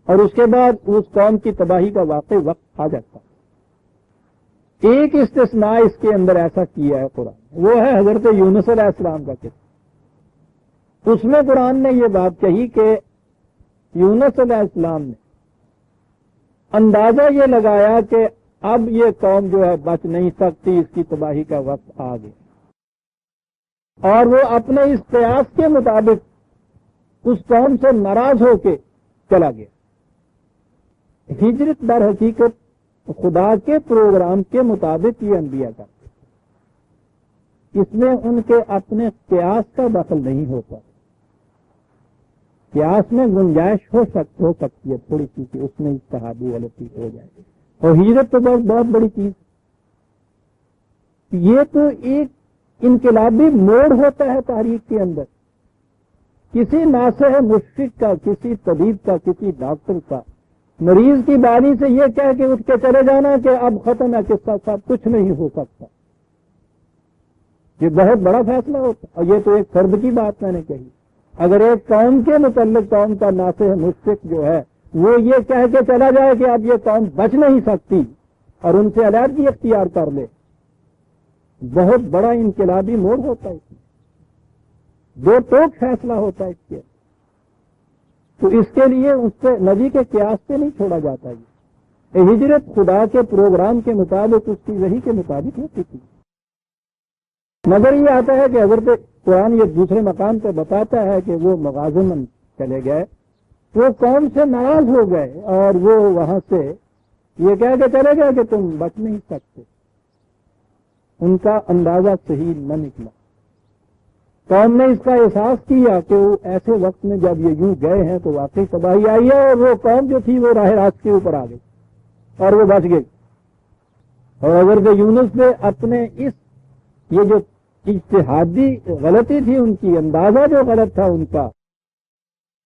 اور اس کے بعد اس قوم کی تباہی کا واقعی وقت آ جاتا. ایک استثناء اس کے اندر ایسا کیا ہے قرآن, وہ ہے حضرت یونس علیہ السلام کا قصہ. اس میں قرآن نے یہ بات کہی کہ یونس علیہ السلام نے اندازہ یہ لگایا کہ اب یہ قوم جو ہے بچ نہیں سکتی, اس کی تباہی کا وقت آ گیا, اور وہ اپنے اس قیاس کے مطابق اس قوم سے ناراض ہو کے چلا گیا. ہجرت در حقیقت خدا کے پروگرام کے مطابق یہ انبیاء کرتے, اس میں ان کے اپنے قیاس کا دخل نہیں ہوتا. قیاس میں گنجائش ہو سکتی ہے تھوڑی سی کہ اس میں اجتہادی غلطی ہو جائے گی, اور ہجرت تو بہت بڑی چیز. یہ تو ایک انقلابی موڑ ہوتا ہے تاریخ کے اندر. کسی ناصح مشفق کا, کسی طبیب کا, کسی ڈاکٹر کا مریض کی باری سے یہ کہہ کے اٹھ کے چلے جانا کہ اب ختم ہے قصہ, صاحب کچھ نہیں ہو سکتا, یہ بہت بڑا فیصلہ ہوتا. اور یہ تو ایک فرد کی بات میں نے کہی. اگر ایک قوم کے متعلق قوم کا ناصح مشفق جو ہے وہ یہ کہہ کے چلا جائے کہ اب یہ قوم بچ نہیں سکتی اور ان سے علیحدگی اختیار کر لے, بہت بڑا انقلابی موڑ ہوتا ہے. اس میں دو ٹوک فیصلہ ہوتا ہے اس کے. تو اس کے لیے اس سے نبی کے قیاس سے نہیں چھوڑا جاتا. یہ ہجرت خدا کے پروگرام کے مطابق, اس کی وحی کے مطابق ہوتی تھی. نظر یہ آتا ہے کہ حضرت قرآن یہ دوسرے مقام پہ بتاتا ہے کہ وہ مغازمن چلے گئے, وہ قوم سے ناراض ہو گئے اور وہ وہاں سے یہ کہہ کے چلے گئے کہ تم بچ نہیں سکتے. ان کا اندازہ صحیح نہ نکلا. قوم نے اس کا احساس کیا کہ وہ ایسے وقت میں جب یہ یوں گئے ہیں تو واقعی تباہی آئی ہے, اور وہ قوم جو تھی وہ راہ راست کے اوپر آ گئی اور وہ بچ گئی. اور حضرت یونس نے اپنے اس یہ جو اجتہادی غلطی تھی ان کی, اندازہ جو غلط تھا ان کا,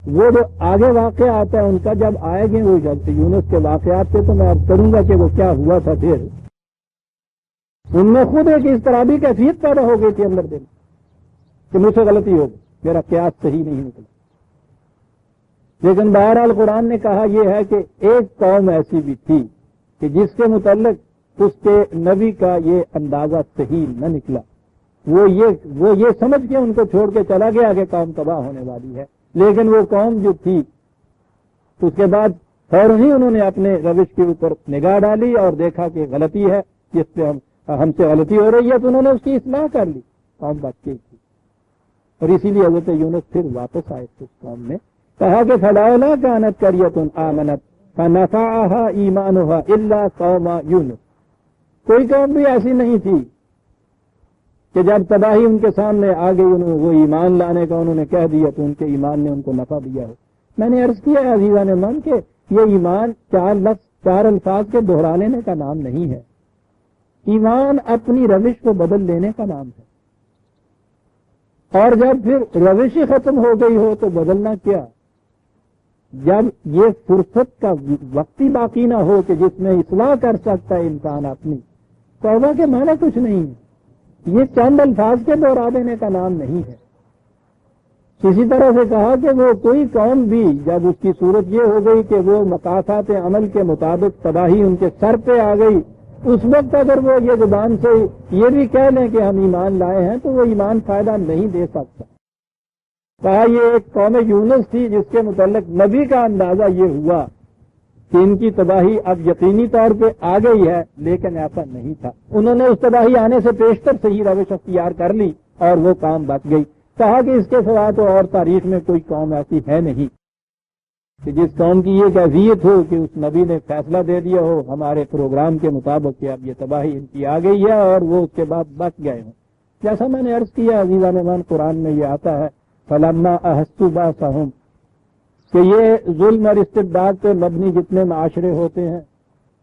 وہ جو آگے واقعہ آتا ہے ان کا جب آئے گے وہ یونس کے واقعات سے, تو میں اب کروں گا کہ وہ کیا ہوا تھا. پھر ان میں خود ایک اس طرح بھی کیفیت پیدا ہو گئی تھی اندر دل کہ مجھ سے غلطی ہو گئی, میرا قیاس صحیح نہیں نکلا. لیکن بہرحال قرآن نے کہا یہ ہے کہ ایک قوم ایسی بھی تھی کہ جس کے متعلق اس کے نبی کا یہ اندازہ صحیح نہ نکلا. وہ یہ سمجھ کے ان کو چھوڑ کے چلا گیا کہ قوم تباہ ہونے والی ہے. لیکن وہ قوم جو تھی اس کے بعد فوراً ہی انہوں نے اپنے روش کے اوپر نگاہ ڈالی اور دیکھا کہ غلطی ہے, جس سے ہم سے غلطی ہو رہی ہے, تو انہوں نے اس کی اصلاح کر لی. قوم بچ گئی تھی. اور اسی لیے حضرت یونس پھر واپس آئے اس قوم میں. کہا کہ فلولا کانت قریۃ آمنت فنفعها ایمانها الا قوم یونس. کوئی قوم بھی ایسی نہیں تھی کہ جب تباہی ان کے سامنے آ گئی انہوں وہ ایمان لانے کا انہوں نے کہہ دیا تو ان کے ایمان نے ان کو نفع دیا ہو. میں نے عرض کیا ہے عزیزان من کہ یہ ایمان چار الفاظ کے دہرانے کا نام نہیں ہے. ایمان اپنی روش کو بدل لینے کا نام ہے. اور جب پھر روش ہی ختم ہو گئی ہو تو بدلنا کیا. جب یہ فرصت کا وقتی باقی نہ ہو کہ جس میں اصلاح کر سکتا ہے انسان اپنی, توبہ کے معنی کچھ نہیں ہے. یہ چند الفاظ کے دوہرا دینے کا نام نہیں ہے. اسی طرح سے کہا کہ وہ کوئی قوم بھی جب اس کی صورت یہ ہو گئی کہ وہ مقاصد عمل کے مطابق تباہی ان کے سر پہ آ گئی, اس وقت اگر وہ یہ زبان سے یہ بھی کہہ لیں کہ ہم ایمان لائے ہیں تو وہ ایمان فائدہ نہیں دے سکتا. کہا یہ ایک قوم یونس تھی جس کے متعلق نبی کا اندازہ یہ ہوا کہ ان کی تباہی اب یقینی طور پہ آ گئی ہے, لیکن ایسا نہیں تھا. انہوں نے اس تباہی آنے سے پیشتر صحیح روش اختیار کر لی اور وہ کام بچ گئی. کہا کہ اس کے سوا تو اور تاریخ میں کوئی قوم ایسی ہے نہیں کہ جس قوم کی یہ کیفیت ہو کہ اس نبی نے فیصلہ دے دیا ہو ہمارے پروگرام کے مطابق کہ اب یہ تباہی ان کی آ گئی ہے اور وہ اس کے بعد بچ گئے ہوں. جیسا میں نے عرض کیا عزیزان من, قرآن میں یہ آتا ہے فلما احسوا باسهم کہ یہ ظلم اور استبداد پہ مبنی جتنے معاشرے ہوتے ہیں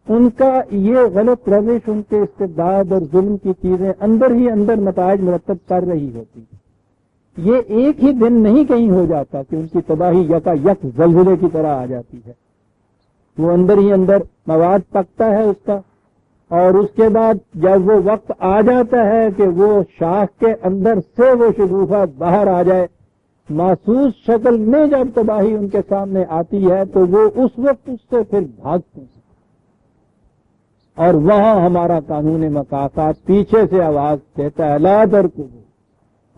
ان کا یہ غلط روش، ان کے استبداد اور ظلم کی چیزیں اندر ہی اندر نتائج مرتب کر رہی ہوتی ہیں۔ یہ ایک ہی دن نہیں کہیں ہو جاتا کہ ان کی تباہی یکا یک زلزلے کی طرح آ جاتی ہے۔ وہ اندر ہی اندر مواد پکتا ہے اس کا، اور اس کے بعد جب وہ وقت آ جاتا ہے کہ وہ شاخ کے اندر سے وہ شگوفہ باہر آ جائے، محسوس شکل میں جب تباہی ان کے سامنے آتی ہے تو وہ اس وقت اس سے پھر بھاگتے ہیں، اور وہاں ہمارا قانون مکافات پیچھے سے آواز دیتا ہے، لا ترکضوا،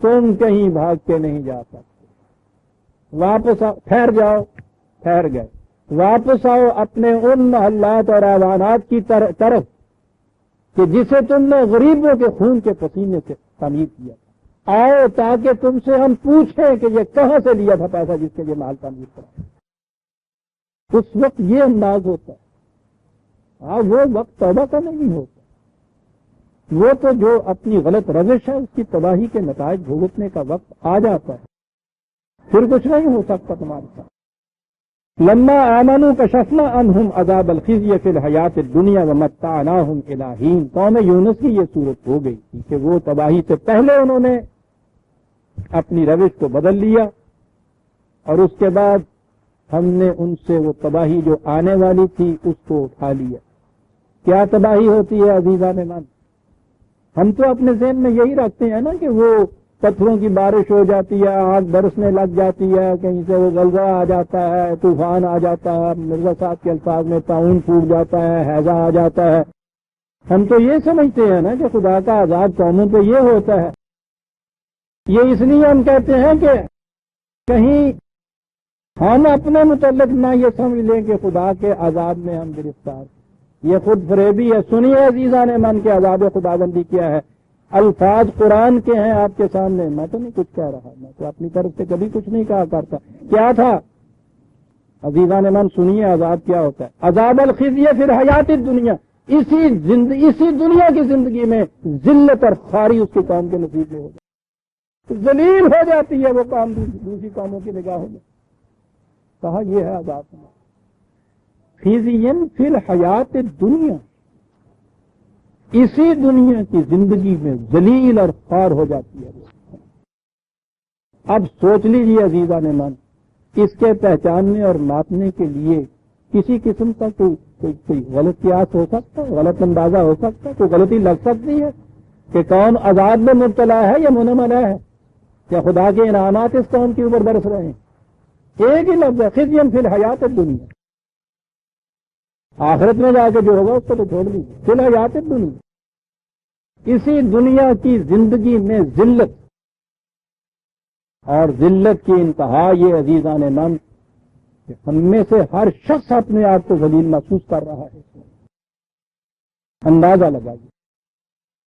تم کہیں بھاگ کے نہیں جا سکتے، واپس آؤ، ٹھہر جاؤ، ٹھہر گئے، واپس آؤ اپنے ان محلات اور ایوانات کی طرف کہ جسے تم نے غریبوں کے خون کے پسینے سے تعمیر کیا تھا، آؤ تاکہ تم سے ہم پوچھیں کہ یہ کہاں سے لیا تھا پیسہ جس کے یہ محل تعمیر کرا۔ اس وقت یہ انداز ہوتا ہے۔ وہ وقت توبہ کا نہیں ہوتا، وہ تو جو اپنی غلط روش ہے اس کی تباہی کے نتائج بھگتنے کا وقت آ جاتا ہے، پھر کچھ نہیں ہو سکتا تمہارے ساتھ۔ لما آمنوا کشفنا عنہم عذاب الخزي فی الحیات الدنیا ومتعناہم الی حین۔ قوم یونس کی یہ صورت ہو گئی تھی کہ وہ تباہی سے پہلے انہوں نے اپنی روش کو بدل لیا، اور اس کے بعد ہم نے ان سے وہ تباہی جو آنے والی تھی اس کو اٹھا لیا۔ کیا تباہی ہوتی ہے عزیزان من؟ ہم تو اپنے ذہن میں یہی رکھتے ہیں نا کہ وہ پتھروں کی بارش ہو جاتی ہے، آگ برسنے لگ جاتی ہے، کہیں سے وہ زلزلہ آ جاتا ہے، طوفان آ جاتا ہے، مرزا صاحب کے الفاظ میں طاعون پھوٹ جاتا ہے، ہیضہ آ جاتا ہے۔ ہم تو یہ سمجھتے ہیں نا کہ خدا کا عذاب قوموں پہ یہ ہوتا ہے۔ یہ اس لیے ہم کہتے ہیں کہ کہیں ہم اپنے متعلق نہ یہ سمجھ لیں کہ خدا کے عذاب میں ہم گرفتار ہیں۔ یہ خود فریبی ہے۔ سنیے عزیزان من کے عذاب خداوندی کیا ہے۔ الفاظ قرآن کے ہیں آپ کے سامنے، میں تو نہیں کچھ کہہ رہا، میں تو اپنی طرف سے کبھی کچھ نہیں کہا کرتا۔ کیا تھا عزیزان من؟ سنیے عذاب کیا ہوتا ہے۔ عذاب الخزي فی الحیات الدنیا، اسی دنیا کی زندگی میں ذلت اور خواری اس کی قوم کے نصیب میں ہو جاتی، ذلیل ہو جاتی ہے وہ قوم دوسری قوموں کی نگاہوں میں۔ کہا یہ ہے عذاب خزي فی الحیات الدنیا، اسی دنیا کی زندگی میں ذلیل اور خوار ہو جاتی ہے۔ اب سوچ لیجیے عزیزان من، اس کے پہچاننے اور ماپنے کے لیے کسی قسم کا کوئی غلط قیاس ہو سکتا ہے، غلط اندازہ ہو سکتا ہے، کوئی غلطی لگ سکتی ہے کہ کون عذاب میں مبتلا ہے یا منملا ہے، یا خدا کے انعامات اس قوم کے اوپر برس رہے ہیں۔ ایک ہی لفظ ہے، خزي فی الحیات الدنیا۔ آخرت میں جا کے جو ہوگا اس کو تو چھوڑ دیجیے، فی الحیات الدنیا، اسی دنیا کی زندگی میں ذلت، اور ذلت کی انتہا یہ عزیزان من کہ ہم میں سے ہر شخص اپنے آپ کو ذلیل محسوس کر رہا ہے۔ اندازہ لگائیے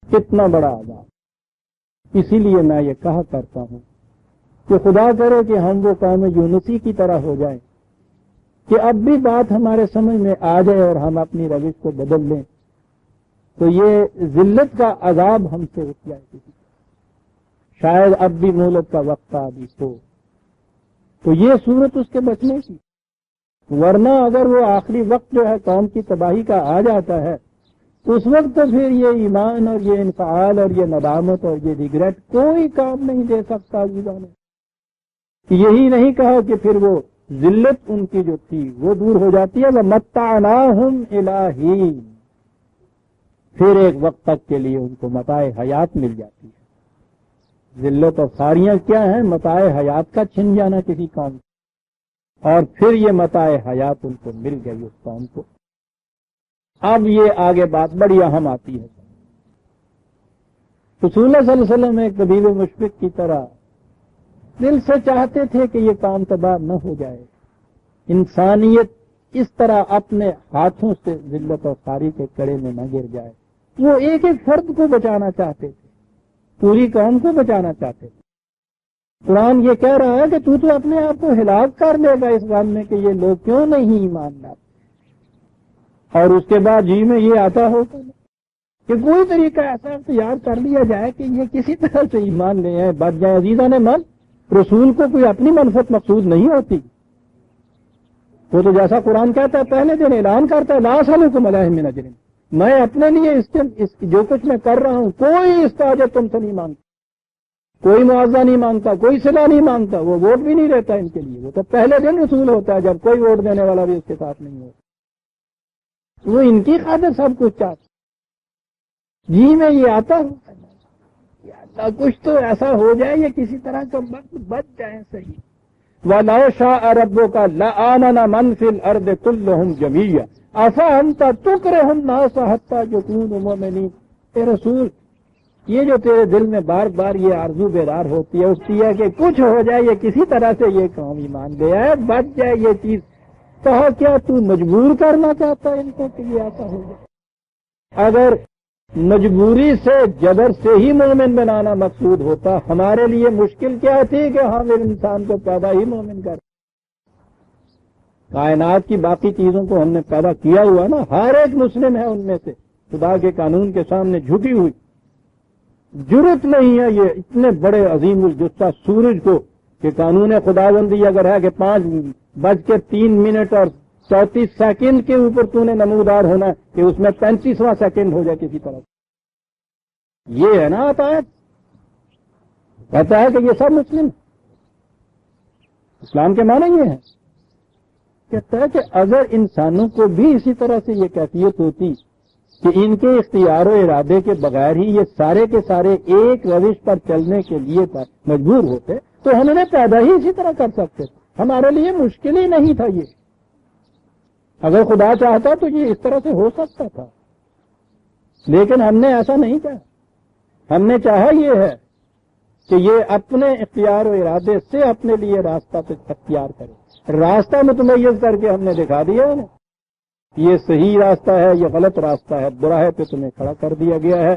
کتنا بڑا عذاب۔ اسی لیے میں یہ کہا کرتا ہوں کہ خدا کرے کہ ہم وہ قوم یونسی کی طرح ہو جائیں کہ اب بھی بات ہمارے سمجھ میں آ جائے اور ہم اپنی روش کو بدل لیں، تو یہ ذلت کا عذاب ہم سے اٹھ جائے گی۔ شاید اب بھی مہلت کا وقت ابھی ہو، تو یہ صورت اس کے بچنے کی۔ ورنہ اگر وہ آخری وقت جو ہے قوم کی تباہی کا آ جاتا ہے، اس وقت تو پھر یہ ایمان اور یہ انفعال اور یہ ندامت اور یہ ریگریٹ کوئی کام نہیں دے سکتا۔ عزیزان یہی نہیں کہا کہ پھر وہ ذلت ان کی جو تھی وہ دور ہو جاتی ہے، وَمَتَّعْنَاهُمْ إِلَىٰ حِينٍ، پھر ایک وقت تک کے لیے ان کو متاع حیات مل جاتی ہے۔ ذلت اور خاریاں کیا ہیں؟ متاع حیات کا چھن جانا کسی قوم، اور پھر یہ متاع حیات ان کو مل گئی اس قوم کو۔ اب یہ آگے بات بڑی اہم آتی ہے۔ رسول اللہ صلی اللہ علیہ وسلم ایک طبیب مشفق کی طرح دل سے چاہتے تھے کہ یہ کام تباہ نہ ہو جائے، انسانیت اس طرح اپنے ہاتھوں سے ذلت اور خاری کے کڑے میں نہ گر جائے۔ وہ ایک ایک فرد کو بچانا چاہتے تھے، پوری قوم کو بچانا چاہتے تھے۔ قرآن یہ کہہ رہا ہے کہ تو اپنے آپ کو ہلاک کر لے گا اس غم میں کہ یہ لوگ کیوں نہیں ایمان لاتے، اور اس کے بعد جی میں یہ آتا ہوگا کہ کوئی طریقہ ایسا اختیار کر لیا جائے کہ یہ کسی طرح سے ایمان لے آئے، بچ جائے۔ عزیزان من، رسول کو کوئی اپنی منفعت مقصود نہیں ہوتی، وہ تو جیسا قرآن کہتا ہے پہلے دن اعلان کرتا ہے لا اسألکم علیہ من اجر، میں اپنے لیے جو کچھ میں کر رہا ہوں کوئی اس کا اجر تم سے نہیں مانگتا، کوئی معاوضہ نہیں مانگتا، کوئی صلہ نہیں مانگتا، وہ ووٹ بھی نہیں دیتا ان کے لیے، وہ تو پہلے دن رسول ہوتا ہے جب کوئی ووٹ دینے والا بھی اس کے ساتھ نہیں ہوتا، وہ ان کی خاطر سب کچھ چاہتا، جی میں یہ آتا ہوں کچھ تو ایسا ہو جائے یہ کسی طرح کا وقت بچ جائے صحیح۔ وَلَوْ شَاءَ رَبُّكَ لَآمَنَ مَنْ فِي الْأَرْضِ كُلُّهُمْ جَمِيعًا أَفَأَنْتَ تُكْرِهُ النَّاسَ حَتَّى يَكُونُوا مُؤْمِنِينَ۔ اے رسول، یہ جو تیرے دل میں بار بار یہ آرزو بیدار ہوتی ہے اٹھتی ہے کہ کچھ ہو جائے یہ کسی طرح سے یہ قوم ایمان لے آئے بچ جائے یہ چیز، کہا کیا تو مجبور کرنا چاہتا ہے ان کو کہ یہ ایسا ہو جائے؟ اگر مجبوری سے جبر سے ہی مومن بنانا مقصود ہوتا، ہمارے لیے مشکل کیا تھی کہ ہم انسان کو پیدا ہی مومن کر، کائنات کی باقی چیزوں کو ہم نے پیدا کیا ہوا نا، ہر ایک مسلم ہے ان میں سے خدا کے قانون کے سامنے جھکی ہوئی، جرت نہیں ہے یہ اتنے بڑے عظیم الجثہ سورج کو کہ قانون خداوندی اگر ہے کہ 5:03 اور 34 سیکنڈ کے اوپر تو نے نمودار ہونا ہے کہ اس میں 35واں سیکنڈ ہو جائے کسی طرح، یہ ہے نا عطایت، کہتا ہے کہ یہ سب مسلم، اسلام کے معنی یہ ہے، کہتا ہے کہ اگر انسانوں کو بھی اسی طرح سے یہ کیفیت ہوتی کہ ان کے اختیار و ارادے کے بغیر ہی یہ سارے کے سارے ایک روش پر چلنے کے لیے مجبور ہوتے تو ہم انہیں پیدا ہی اسی طرح کر سکتے تھے، ہمارے لیے مشکل ہی نہیں تھا یہ، اگر خدا چاہتا تو یہ اس طرح سے ہو سکتا تھا، لیکن ہم نے ایسا نہیں چاہا، ہم نے چاہا یہ ہے کہ یہ اپنے اختیار و ارادے سے اپنے لیے راستہ اختیار کرے، راستہ متمیز کر کے ہم نے دکھا دیا ہے نا، یہ صحیح راستہ ہے یہ غلط راستہ ہے، براہ پہ تمہیں کھڑا کر دیا گیا ہے،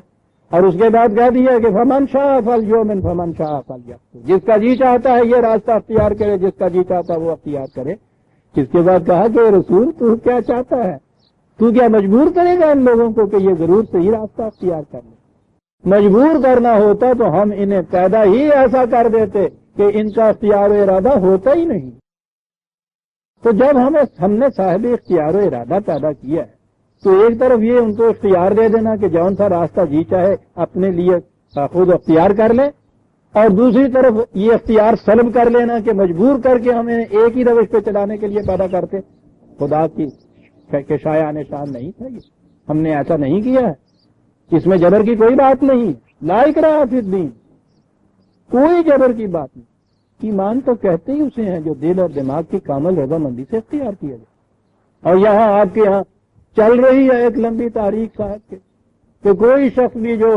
اور اس کے بعد کہہ دیا کہ فمن شاء فلیؤمن فمن شاء فلیکفر، جس کا جی چاہتا ہے یہ راستہ اختیار کرے، جس کا جی چاہتا ہے وہ اختیار کرے۔ اس کے بعد کہا کہ رسول تو کیا چاہتا ہے، تو کیا مجبور کرے گا ان لوگوں کو کہ یہ ضرور صحیح راستہ اختیار کر لیں؟ مجبور کرنا ہوتا تو ہم انہیں پیدا ہی ایسا کر دیتے کہ ان کا اختیار و ارادہ ہوتا ہی نہیں۔ تو جب ہم نے صاحب اختیار و ارادہ پیدا کیا ہے تو ایک طرف یہ ان کو اختیار دے دینا کہ جون سا راستہ جی چاہے اپنے لیے خود اختیار کر لے، اور دوسری طرف یہ اختیار سلب کر لینا کہ مجبور کر کے ہمیں ایک ہی روش پہ چلانے کے لیے پیدا کرتے، خدا کی کہ شایع نشان نہیں تھا یہ، ہم نے ایسا نہیں کیا ہے، اس میں جبر کی کوئی بات نہیں، لا اکراہ فی الدین، کوئی جبر کی بات نہیں، ایمان تو کہتے ہی اسے ہیں جو دل اور دماغ کی کامل رضامندی سے اختیار کیا جائے۔ اور یہاں آپ کے یہاں چل رہی ہے ایک لمبی تاریخ صاحب کے کہ کوئی شخص بھی جو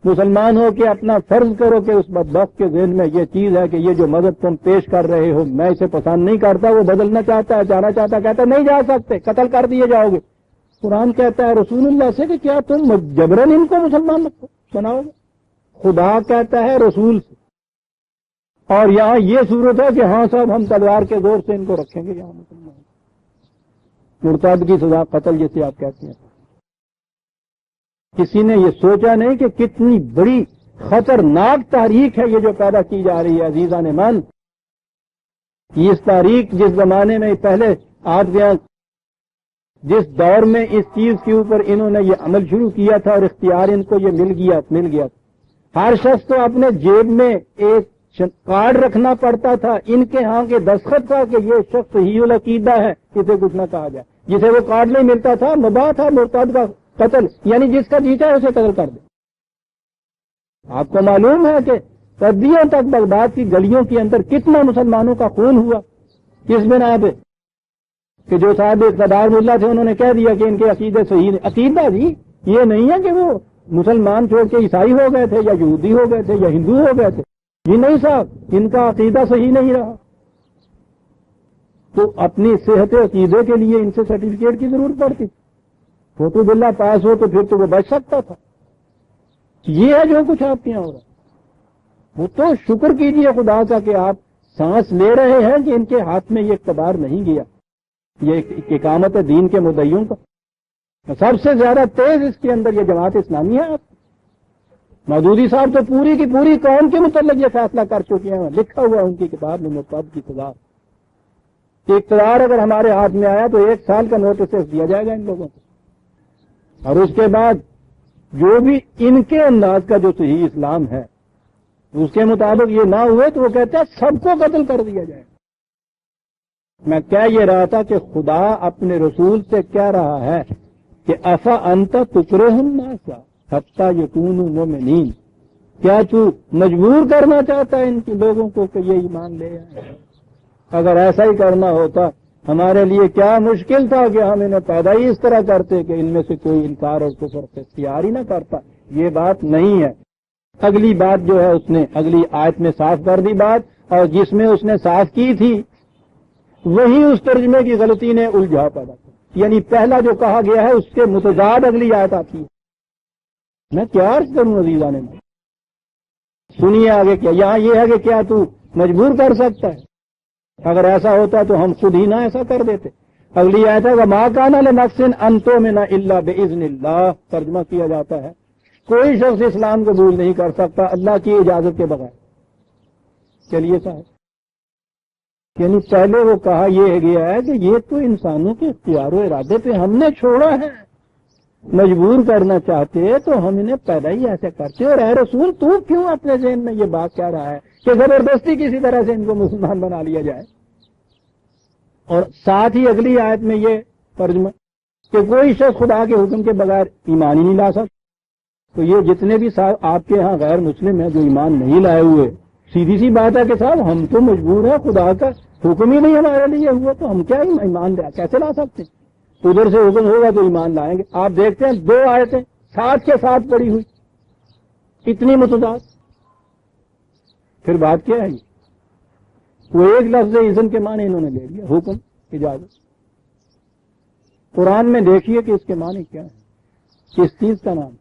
مسلمان ہو کے اپنا فرض کرو کہ اس بدبخت کے ذہن میں یہ چیز ہے کہ یہ جو مذہب تم پیش کر رہے ہو میں اسے پسند نہیں کرتا، وہ بدلنا چاہتا ہے، جانا چاہتا ہے، کہتا ہے نہیں جا سکتے، قتل کر دیے جاؤ گے۔ قرآن کہتا ہے رسول اللہ سے کہ کیا تم جبرن ان کو مسلمان بناؤ گے؟ خدا کہتا ہے رسول سے، اور یہاں یہ صورت ہے کہ ہاں صاحب ہم تلوار کے زور سے ان کو رکھیں گے یہاں مسلمان، مرتد کی سزا قتل جیسے آپ کہتے ہیں۔ کسی نے یہ سوچا نہیں کہ کتنی بڑی خطرناک تاریخ ہے یہ جو پیدا کی جا رہی ہے عزیزان من۔ اس تاریخ جس زمانے میں پہلے آپ کے جس دور میں اس چیز کے اوپر انہوں نے یہ عمل شروع کیا تھا اور اختیار ان کو یہ مل گیا، ہر شخص کو اپنے جیب میں ایک کارڈ رکھنا پڑتا تھا، ان کے ہاں کے دستخط تھا کہ یہ شخص صحیح العقیدہ ہے، اسے کچھ نہ کہا جائے، جسے وہ کارڈ نہیں ملتا تھا مباح تھا مرتد کا قتل، یعنی جس کا جیتا ہے اسے قتل کر دے۔ آپ کو معلوم ہے کہ صدیوں تک بغداد کی گلیوں کے اندر کتنا مسلمانوں کا خون ہوا، کس بنا پہ کہ جو صاحب اقتدار ملا تھے انہوں نے کہہ دیا کہ ان کے عقیدے صحیح نہیں۔ عقیدہ جی یہ نہیں ہے کہ وہ مسلمان چھوڑ کے عیسائی ہو گئے تھے یا یہودی ہو گئے تھے یا ہندو ہو گئے تھے، جی نہیں صاحب، ان کا عقیدہ صحیح نہیں رہا تو اپنی صحت عقیدے کے لیے ان سے سرٹیفکیٹ کی ضرورت پڑتی، فوٹو بلّہ پاس ہو تو پھر تو وہ بچ سکتا تھا۔ یہ ہے جو کچھ آپ کے یہاں ہو رہا، وہ تو شکر کیجئے خدا کا کہ آپ سانس لے رہے ہیں کہ ان کے ہاتھ میں یہ اقتدار نہیں گیا، یہ اقامت دین کے مدعیوں کا سب سے زیادہ تیز اس کے اندر یہ جماعت اسلامی ہے۔ آپ مودودی صاحب تو پوری کی پوری قوم کے متعلق یہ فیصلہ کر چکے ہیں، لکھا ہوا ان کی کتاب میں مرتد کی سزا، کہ اقتدار اگر ہمارے ہاتھ میں آیا تو 1 سال کا نوٹس دیا جائے گا ان لوگوں کو، اور اس کے بعد جو بھی ان کے انداز کا جو صحیح اسلام ہے اس کے مطابق یہ نہ ہوئے تو وہ کہتے ہیں سب کو قتل کر دیا جائے. میں کہہ یہ رہا تھا کہ خدا اپنے رسول سے کہہ رہا ہے کہ افا انت تکرہ الناس حتی یکونوا مؤمنین، کیا تو مجبور کرنا چاہتا ہے ان کے لوگوں کو کہ یہ ایمان لے آئے؟ اگر ایسا ہی کرنا ہوتا ہمارے لیے کیا مشکل تھا کہ ہم انہیں پیدا ہی اس طرح کرتے کہ ان میں سے کوئی انکار اور کفر سے اختیار ہی نہ کرتا. یہ بات نہیں ہے. اگلی بات جو ہے اس نے اگلی آیت میں صاف کر دی بات، اور جس میں اس نے صاف کی تھی وہی اس ترجمے کی غلطی نے الجھا پیدا کیا. یعنی پہلا جو کہا گیا ہے اس کے متضاد اگلی آیت آتی ہے. میں کیا عرض کروں عزیزان نے، سنیے آگے کیا. یہاں یہ ہے کہ کیا تو مجبور کر سکتا ہے؟ اگر ایسا ہوتا تو ہم خود ہی نہ ایسا کر دیتے. اگلی آیت ہے وَمَا كَانَ لِنَفْسٍ أَن تُؤْمِنَ إِلَّا بِإِذْنِ اللَّهِ، ترجمہ کیا جاتا ہے کوئی شخص اسلام قبول نہیں کر سکتا اللہ کی اجازت کے بغیر. چلیے صاحب، یعنی پہلے وہ کہا یہ گیا ہے کہ یہ تو انسانوں کے اختیار و ارادے پہ ہم نے چھوڑا ہے، مجبور کرنا چاہتے تو ہم انہیں پیدا ہی ایسے کرتے. اور اے رسول تو کیوں اپنے ذہن میں یہ بات کہہ رہا ہے کہ زبردستی کسی طرح سے ان کو مسلمان بنا لیا جائے؟ اور ساتھ ہی اگلی آیت میں یہ ترجمہ کہ کوئی شخص خدا کے حکم کے بغیر ایمان ہی نہیں لا سکتا. تو یہ جتنے بھی صاحب آپ کے ہاں غیر مسلم ہیں جو ایمان نہیں لائے ہوئے، سیدھی سی بات ہے کہ صاحب ہم تو مجبور ہیں، خدا کا حکم ہی نہیں ہمارے لیے ہوا تو ہم کیا ایمان کیسے لا سکتے ہیں؟ ادھر سے حکم ہوگا تو ایمان لائیں گے. آپ دیکھتے ہیں 2 آیتیں ساتھ کے ساتھ پڑی ہوئی، اتنی متضاد. پھر بات کیا ہے؟ وہ ایک لفظ اذن کے معنی انہوں نے لے لیا، حکم، اجازت. قرآن میں دیکھیے کہ اس کے معنی کیا ہے، کس چیز کا نام.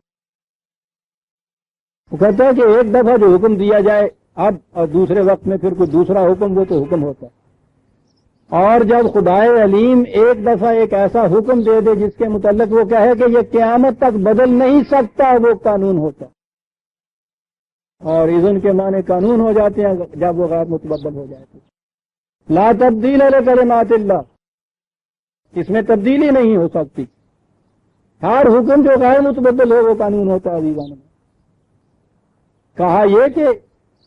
وہ کہتا ہے کہ ایک دفعہ جو حکم دیا جائے اب اور دوسرے وقت میں پھر کوئی دوسرا حکم، وہ تو حکم ہوتا ہے. اور جب خدائے علیم ایک دفعہ ایک ایسا حکم دے دے جس کے متعلق وہ کہے کہ یہ قیامت تک بدل نہیں سکتا، وہ قانون ہوتا ہے. اور اذن کے معنی قانون ہو جاتے ہیں جب وہ غیر متبدل ہو جائے. لا تبدیل لکلمات اللہ، اس میں تبدیلی نہیں ہو سکتی. ہر حکم جو غیر متبدل ہو وہ قانون ہوتا ہے. عزیزان نے کہا یہ کہ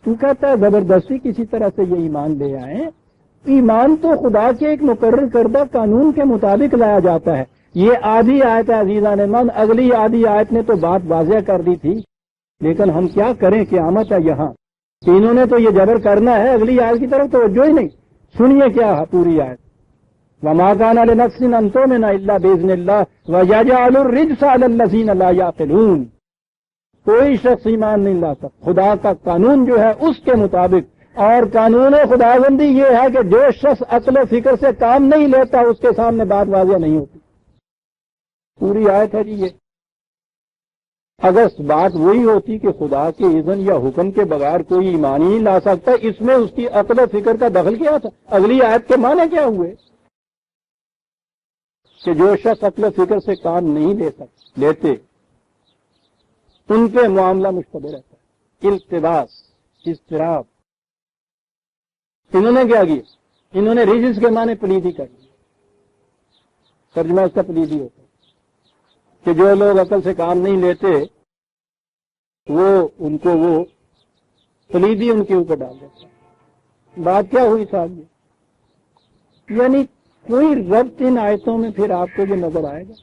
تو کہتا ہے زبردستی کسی طرح سے یہ ایمان لے آئیں. ایمان تو خدا کے ایک مقرر کردہ قانون کے مطابق لایا جاتا ہے. یہ آدھی آیت ہے عزیزان من، اگلی آدھی آیت نے تو بات واضح کر دی تھی، لیکن ہم کیا کریں، قیامت ہے یہاں. انہوں نے تو یہ جبر کرنا ہے، اگلی آیت کی طرف توجہ ہی نہیں. سنیے کیا ہے پوری آیت. وَمَا كَانَ لِنَفْسٍ أَن تُؤْمِنَ إِلَّا بِإِذْنِ اللَّهِ وَيَجْعَلُ الرِّجْسَ عَلَى الَّذِينَ لَا يَعْقِلُونَ. کوئی شخص ایمان نہیں لا سکتا. خدا کا قانون جو ہے اس کے مطابق، اور قانون خداوندی یہ ہے کہ جو شخص عقل و فکر سے کام نہیں لیتا اس کے سامنے بات واضح نہیں ہوتی. پوری آیت ہے جی یہ. اگر بات وہی ہوتی کہ خدا کے اذن یا حکم کے بغیر کوئی ایمان ہی نہیں لا سکتا، اس میں اس کی عقل و فکر کا دخل کیا تھا؟ اگلی آیت کے معنی کیا ہوئے کہ جو شخص عقل و فکر سے کام نہیں لیتے ان پہ معاملہ مشتبہ رہتا ہے. التباس، اضطراب. انہوں نے کیا کیا؟ انہوں نے رجس کے معنی پلیدی کر لی. ترجمہ اس کا پلیدی ہوتا ہے کہ جو لوگ عقل سے کام نہیں لیتے وہ ان کو وہ پلیدی ان کے اوپر ڈال دیتا ہے. بات کیا ہوئی صاحب یہ؟ یعنی کوئی ربط ان آیتوں میں پھر آپ کو جو نظر آئے گا.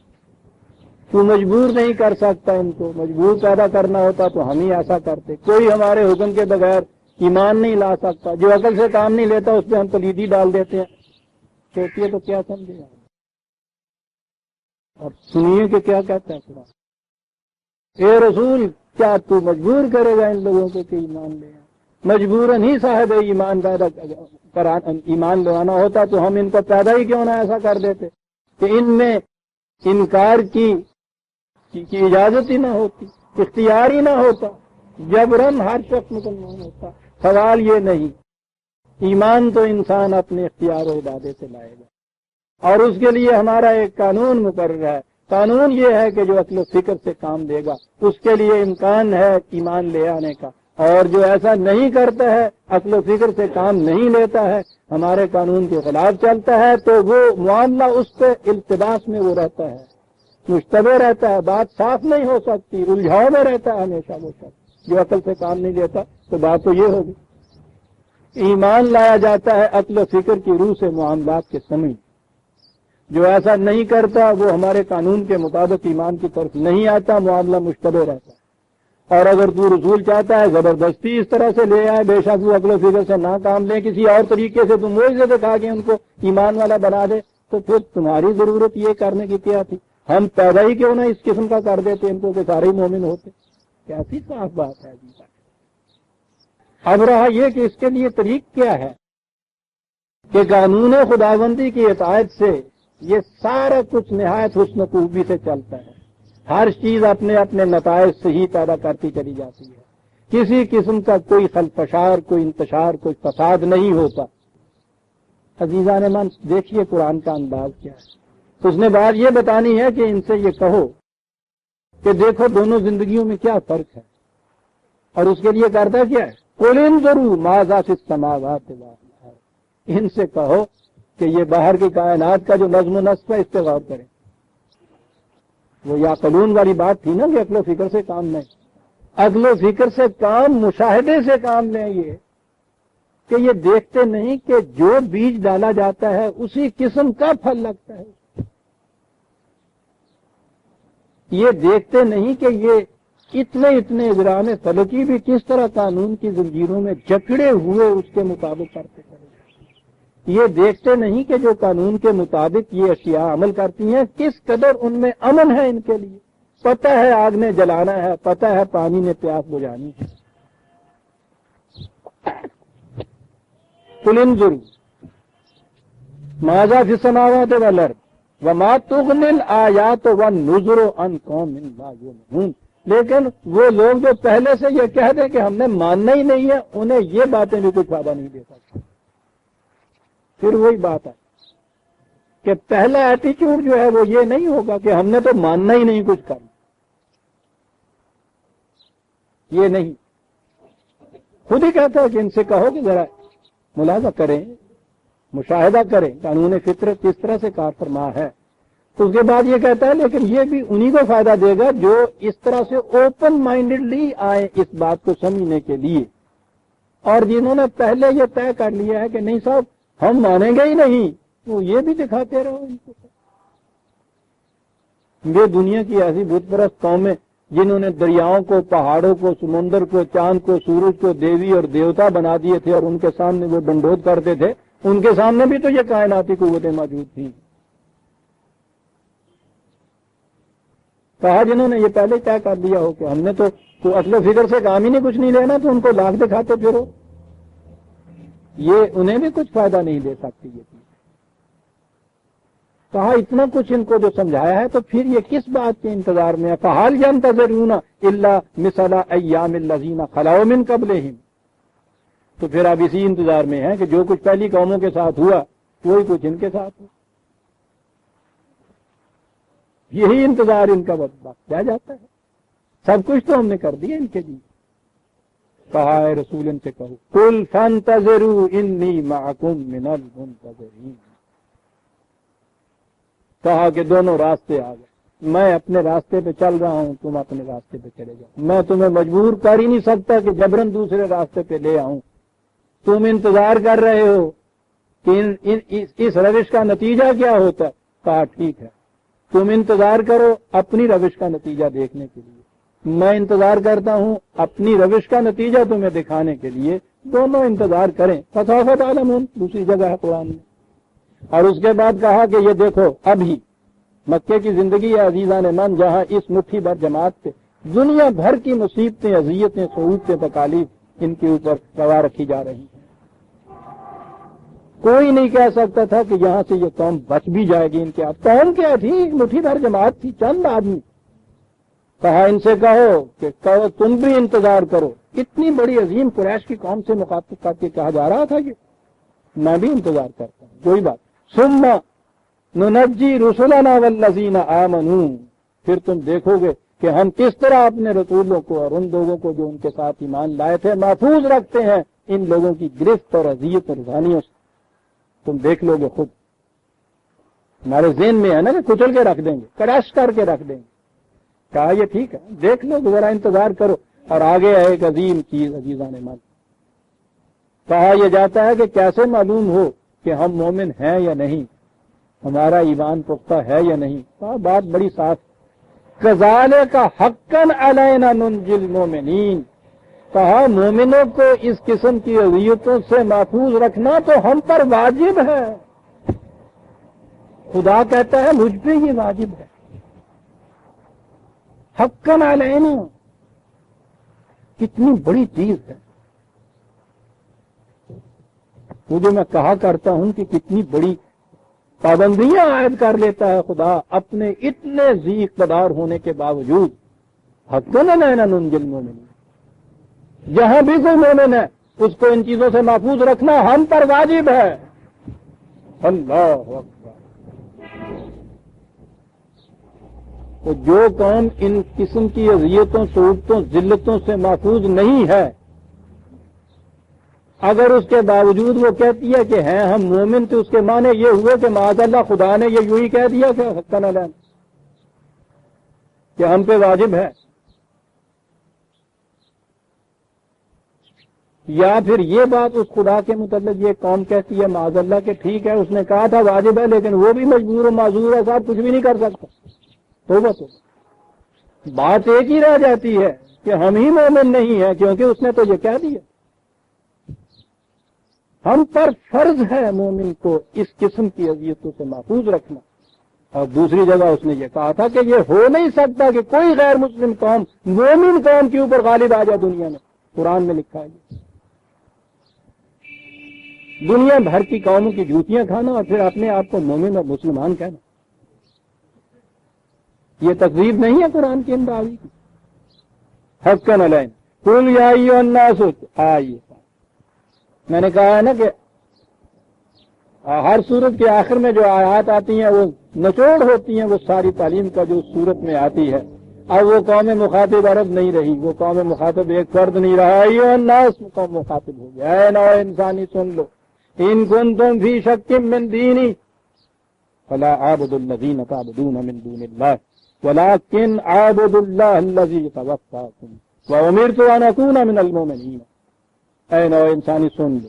تو مجبور نہیں کر سکتا، ان کو مجبور پیدا کرنا ہوتا تو ہم ہی ایسا کرتے. کوئی ہمارے حکم کے بغیر ایمان نہیں لا سکتا، جو عقل سے کام نہیں لیتا اس پہ ہم پلیدی ڈال دیتے ہیں. سوچیے تو کیا سمجھے آپ. اور سنیے کہ کیا کہتا ہے خدا. اے رسول کیا تو مجبور کرے گا ان لوگوں کو کہ ایمان لے آئیں؟ مجبوراً ہی صاحب ایمان ایمان لوانا ہوتا تو ہم ان کو پیدا ہی کیوں نہ ایسا کر دیتے کہ ان میں انکار کی اجازت ہی نہ ہوتی، اختیار ہی نہ ہوتا، جبراً ہر شخص مسلمان ہوتا. سوال یہ نہیں. ایمان تو انسان اپنے اختیار و ارادے سے لائے گا، اور اس کے لیے ہمارا ایک قانون مقرر ہے. قانون یہ ہے کہ جو عقل و فکر سے کام دے گا اس کے لیے امکان ہے ایمان لے آنے کا، اور جو ایسا نہیں کرتا ہے، عقل و فکر سے کام نہیں لیتا ہے، ہمارے قانون کے خلاف چلتا ہے تو وہ معاملہ اس پہ التباس میں وہ رہتا ہے، مشتبہ رہتا ہے، بات صاف نہیں ہو سکتی، الجھاؤ میں رہتا ہے ہمیشہ وہ شخص جو عقل سے کام نہیں لیتا۔ تو بات تو یہ ہوگی، ایمان لایا جاتا ہے عقل و فکر کی روح سے معاملات کے سمجھ۔ جو ایسا نہیں کرتا وہ ہمارے قانون کے مطابق ایمان کی طرف نہیں آتا، معاملہ مشتبہ رہتا ہے۔ اور اگر تو رسول چاہتا ہے زبردستی اس طرح سے لے آئے، بے شک وہ عقل و فکر سے نہ کام لیں، کسی اور طریقے سے تم معجزے دکھا کے ان کو ایمان والا بنا دے، تو پھر تمہاری ضرورت یہ کرنے کی کیا تھی؟ ہم پیدا ہی کیوں نہ اس قسم کا کر دیتے ان کو کہ سارے ہی مومن ہوتے۔ کیسی صاف بات ہے جی۔ اب رہا یہ کہ اس کے لیے طریق کیا ہے کہ قانون خداوندی کی اطاعت سے یہ سارا کچھ نہایت حسن خوبی سے چلتا ہے، ہر چیز اپنے اپنے نتائج سے ہی پیدا کرتی چلی جاتی ہے، کسی قسم کا کوئی خلفشار، کوئی انتشار، کوئی فساد نہیں ہوتا۔ عزیزان من دیکھیے قرآن کا انداز کیا ہے۔ اس نے بات یہ بتانی ہے کہ ان سے یہ کہو کہ دیکھو دونوں زندگیوں میں کیا فرق ہے، اور اس کے لیے کرتا کیا ہے؟ قُلْ انظُرُوا مَاذَا فِي السَّمَاوَاتِ وَالْأَرْضِ، ان سے کہو کہ یہ باہر کی کائنات کا جو نظم و نسق ہے اس پہ غور کریں۔ وہ یعقلون والی بات تھی نا کہ عقل و فکر سے کام نہیں، عقل و فکر سے کام، مشاہدے سے کام لیں، یہ کہ یہ دیکھتے نہیں کہ جو بیج ڈالا جاتا ہے اسی قسم کا پھل لگتا ہے، یہ دیکھتے نہیں کہ یہ اتنے اجرام فلکی بھی کس طرح قانون کی زنجیروں میں جکڑے ہوئے اس کے مطابق کرتے چلے، یہ دیکھتے نہیں کہ جو قانون کے مطابق یہ اشیاء عمل کرتی ہیں کس قدر ان میں امن ہے، ان کے لیے پتہ ہے آگ نے جلانا ہے، پتہ ہے پانی نے پیاس بجھانی ہے۔ قُلْ انظُرُوا مَاذَا فِي السَّمَاوَاتِ وَالْأَرْضِ وَمَا تُغْنِي الْآيَاتُ وَالنُّذُرُ عَنْ قَوْمٍ لَا يُؤْمِنُونَ، لیکن وہ لوگ جو پہلے سے یہ کہہ دیں کہ ہم نے ماننا ہی نہیں ہے، انہیں یہ باتیں بھی کچھ فائدہ نہیں دے سکتی۔ پھر وہی بات ہے کہ پہلا ایٹیچیوڈ جو ہے وہ یہ نہیں ہوگا کہ ہم نے تو ماننا ہی نہیں کچھ کرنا، یہ نہیں، خود ہی کہتا ہے کہ ان سے کہو کہ ذرا ملاحظہ کریں، مشاہدہ کریں قانون فطرت کس طرح سے کار فرما ہے۔ تو اس کے بعد یہ کہتا ہے لیکن یہ بھی انہی کو فائدہ دے گا جو اس طرح سے اوپن مائنڈڈلی آئے اس بات کو سمجھنے کے لیے، اور جنہوں نے پہلے یہ طے کر لیا ہے کہ نہیں صاحب ہم مانیں گے ہی نہیں، تو یہ بھی دکھاتے رہو ان کو۔ یہ دنیا کی ایسی بت پرست قومیں جنہوں نے دریاؤں کو، پہاڑوں کو، سمندر کو، چاند کو، سورج کو دیوی اور دیوتا بنا دیے تھے اور ان کے سامنے وہ ڈنڈوت کرتے تھے، ان کے سامنے بھی تو یہ کائناتی قوتیں موجود تھیں۔ کہا جنہوں نے یہ پہلے طے کر لیا ہو کہ ہم نے تو عقل و فکر سے کام ہی نہیں، کچھ نہیں لینا، تو ان کو لاکھ دکھاتے پھرو، یہ انہیں بھی کچھ فائدہ نہیں دے سکتی یہ چیز۔ کہا اتنا کچھ ان کو جو سمجھایا ہے تو پھر یہ کس بات کے انتظار میں ہے؟ فَهَلْ يَنْتَظِرُونَ إِلَّا مِثَلَ أَيَّامِ الَّذِينَ خَلَوْا مِنْ قَبْلِهِمْ، تو پھر اب اسی انتظار میں ہے کہ جو کچھ پہلی قوموں کے ساتھ ہوا وہی کچھ ان کے ساتھ ہو، یہی انتظار ان کا وقت رہ جاتا ہے۔ سب کچھ تو ہم نے کر دیا ان کے لیے۔ کہا ہے رسول ان سے کہو قُلْ فَانْتَظِرُوا إِنِّي مَعَكُمْ مِنَ الْمُنْتَظِرِينَ، کہا کہ دونوں راستے آ گئے، میں اپنے راستے پہ چل رہا ہوں، تم اپنے راستے پہ چلے جاؤ، میں تمہیں مجبور کر ہی نہیں سکتا کہ جبرن دوسرے راستے پہ لے آؤں۔ تم انتظار کر رہے ہو کہ اس روش کا نتیجہ کیا ہوتا ہے، کہا ٹھیک ہے تم انتظار کرو اپنی روش کا نتیجہ دیکھنے کے لیے، میں انتظار کرتا ہوں اپنی روش کا نتیجہ تمہیں دکھانے کے لیے، دونوں انتظار کریں۔ فسوف تعلمون دوسری جگہ ہے قرآن میں۔ اور اس کے بعد کہا کہ یہ دیکھو ابھی مکے کی زندگی ہے عزیزان من، جہاں اس مٹھی بھر جماعت پہ دنیا بھر کی مصیبتیں، اذیتیں، صعوبتیں، تکالیف ان کے اوپر روا رکھی جا رہی ہیں۔ کوئی نہیں کہہ سکتا تھا کہ یہاں سے یہ قوم بچ بھی جائے گی۔ ان کے ہاتھ قوم کیا تھی؟ مٹھی بھر جماعت تھی، چند آدمی۔ کہا ان سے کہو تم بھی انتظار کرو، اتنی بڑی عظیم قریش کی قوم سے مخاطب کر کے کہا جا رہا تھا کہ میں بھی انتظار کرتا ہوں، کوئی بات۔ ثم ننجی رسلنا والذین آمنوا، پھر تم دیکھو گے کہ ہم کس طرح اپنے رسولوں کو اور ان لوگوں کو جو ان کے ساتھ ایمان لائے تھے محفوظ رکھتے ہیں ان لوگوں کی گرفت اور اذیت اور رسانیوں سے۔ تم دیکھ لو گے خود. ہمارے ذہن میں ہے نا کہ کچل کے رکھ دیں گے, کریش کر کے رکھ دیں گے. کہا یہ ٹھیک ہے, دیکھ لو, ذرا انتظار کرو. اور آگے ہے ایک عظیم چیز, عزیزان ایمان. کہا یہ جاتا ہے کہ کیسے معلوم ہو کہ ہم مومن ہیں یا نہیں, ہمارا ایمان پختہ ہے یا نہیں. کہا بات بڑی صاف, کذالک حقا علینا ننجی المومنین. کہا مومنوں کو اس قسم کی اذیتوں سے محفوظ رکھنا تو ہم پر واجب ہے. خدا کہتا ہے مجھ پہ یہ واجب ہے. حقا علینا, کتنی بڑی چیز ہے. وہ جو میں کہا کرتا ہوں کہ کتنی بڑی پابندیاں عائد کر لیتا ہے خدا اپنے اتنے ذی اقتدار ہونے کے باوجود. حقا علینا ننجی المومنین, جہاں بھی کوئی مومن ہے اس کو ان چیزوں سے محفوظ رکھنا ہم پر واجب ہے. اللہ اکبر. تو جو قوم ان قسم کی اذیتوں, صعوبتوں, ذلتوں سے محفوظ نہیں ہے, اگر اس کے باوجود وہ کہتی ہے کہ ہیں ہم مومن, تو اس کے معنی یہ ہوئے کہ معاذ اللہ خدا نے یہ یوں ہی کہہ دیا کہ حقاً علینا, کہ ہم پہ واجب ہے. یا پھر یہ بات اس خدا کے متعلق یہ قوم کہتی ہے معاذ اللہ کہ ٹھیک ہے اس نے کہا تھا واجب ہے, لیکن وہ بھی مجبور و معذور ہے, صاحب کچھ بھی نہیں کر سکتا. تو بس بات ایک ہی رہ جاتی ہے کہ ہم ہی مومن نہیں ہیں, کیونکہ اس نے تو یہ کہہ دیا. ہم پر فرض ہے مومن کو اس قسم کی اذیتوں سے محفوظ رکھنا. اور دوسری جگہ اس نے یہ کہا تھا کہ یہ ہو نہیں سکتا کہ کوئی غیر مسلم قوم مومن قوم کے اوپر غالب آ جائے دنیا میں. قرآن میں لکھا ہے دنیا بھر کی قوموں کی جوتیاں کھانا اور پھر اپنے آپ کو مومن اور مسلمان کہنا. یہ تقریب نہیں ہے قرآن کی ان دعوی کی. حقاً علینا قل یا ایھا الناس. آئیے, میں نے کہا ہے نا کہ ہر سورت کے آخر میں جو آیات آتی ہیں وہ نچوڑ ہوتی ہیں وہ ساری تعلیم کا جو سورت میں آتی ہے. اب وہ قوم مخاطب عرب نہیں رہی, وہ قوم مخاطب ایک فرد نہیں رہا, ایھا الناس قوم مخاطب ہو گیا. اے نو انسانی سن لو, ان کنتم فی شک من دینی فلا اعبد الذین تعبدون من دون اللہ ولکن اعبد اللہ الذی توفاکم وامرت ان اکون من المؤمنین. اے نو انسانی سن لو,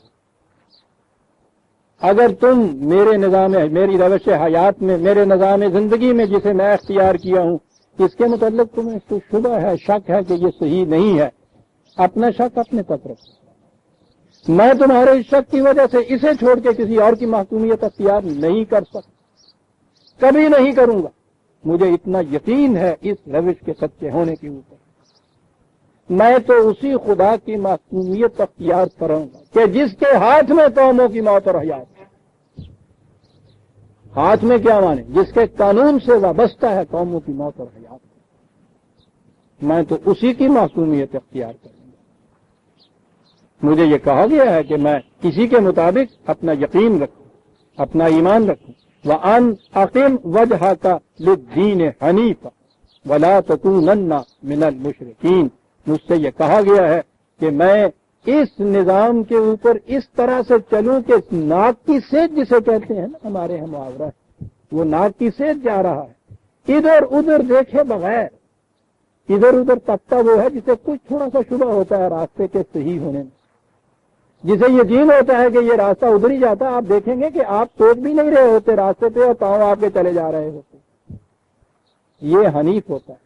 اگر تم میرے نظام, میری روش حیات میں, میرے نظام زندگی میں جسے میں اختیار کیا ہوں, اس کے متعلق تمہیں تو شبہ ہے, شک ہے کہ یہ صحیح نہیں ہے, اپنا شک اپنے تک رکھو. میں تمہارے اس شک کی وجہ سے اسے چھوڑ کے کسی اور کی محکومیت اختیار نہیں کر سکتا, کبھی نہیں کروں گا. مجھے اتنا یقین ہے اس روش کے سچے ہونے کے اوپر. میں تو اسی خدا کی محکومیت اختیار کروں گا کہ جس کے ہاتھ میں قوموں کی موت اور حیات ہے. ہاتھ میں کیا مانے؟ جس کے قانون سے وابستہ ہے قوموں کی موت اور حیات. میں تو اسی کی معصومیت اختیار کروں گا. مجھے یہ کہا گیا ہے کہ میں کسی کے مطابق اپنا یقین رکھوں, اپنا ایمان رکھوں. وَأَنْ أَقِمْ وَجْهَكَ لِلدِّينِ حَنِيفًا وَلَا تَكُونَنَّ مِنَ الْمُشْرِكِينَ. مجھ سے یہ کہا گیا ہے کہ میں اس نظام کے اوپر اس طرح سے چلوں کہ ناک کی سیج جسے کہتے ہیں نا, ہمارے یہاں محاورہ ہے, وہ ناک کی سیج جا رہا ہے, ادھر ادھر دیکھے بغیر, ادھر ادھر تکتا وہ ہے جسے کچھ تھوڑا سا شبہ ہوتا ہے راستے کے صحیح ہونے میں, جسے یقین ہوتا ہے کہ یہ راستہ ادھر ہی جاتا ہے. آپ دیکھیں گے کہ آپ سوچ بھی نہیں رہے ہوتے راستے پہ اور پاؤں آپ کے چلے جا رہے ہوتے. یہ حنیف ہوتا ہے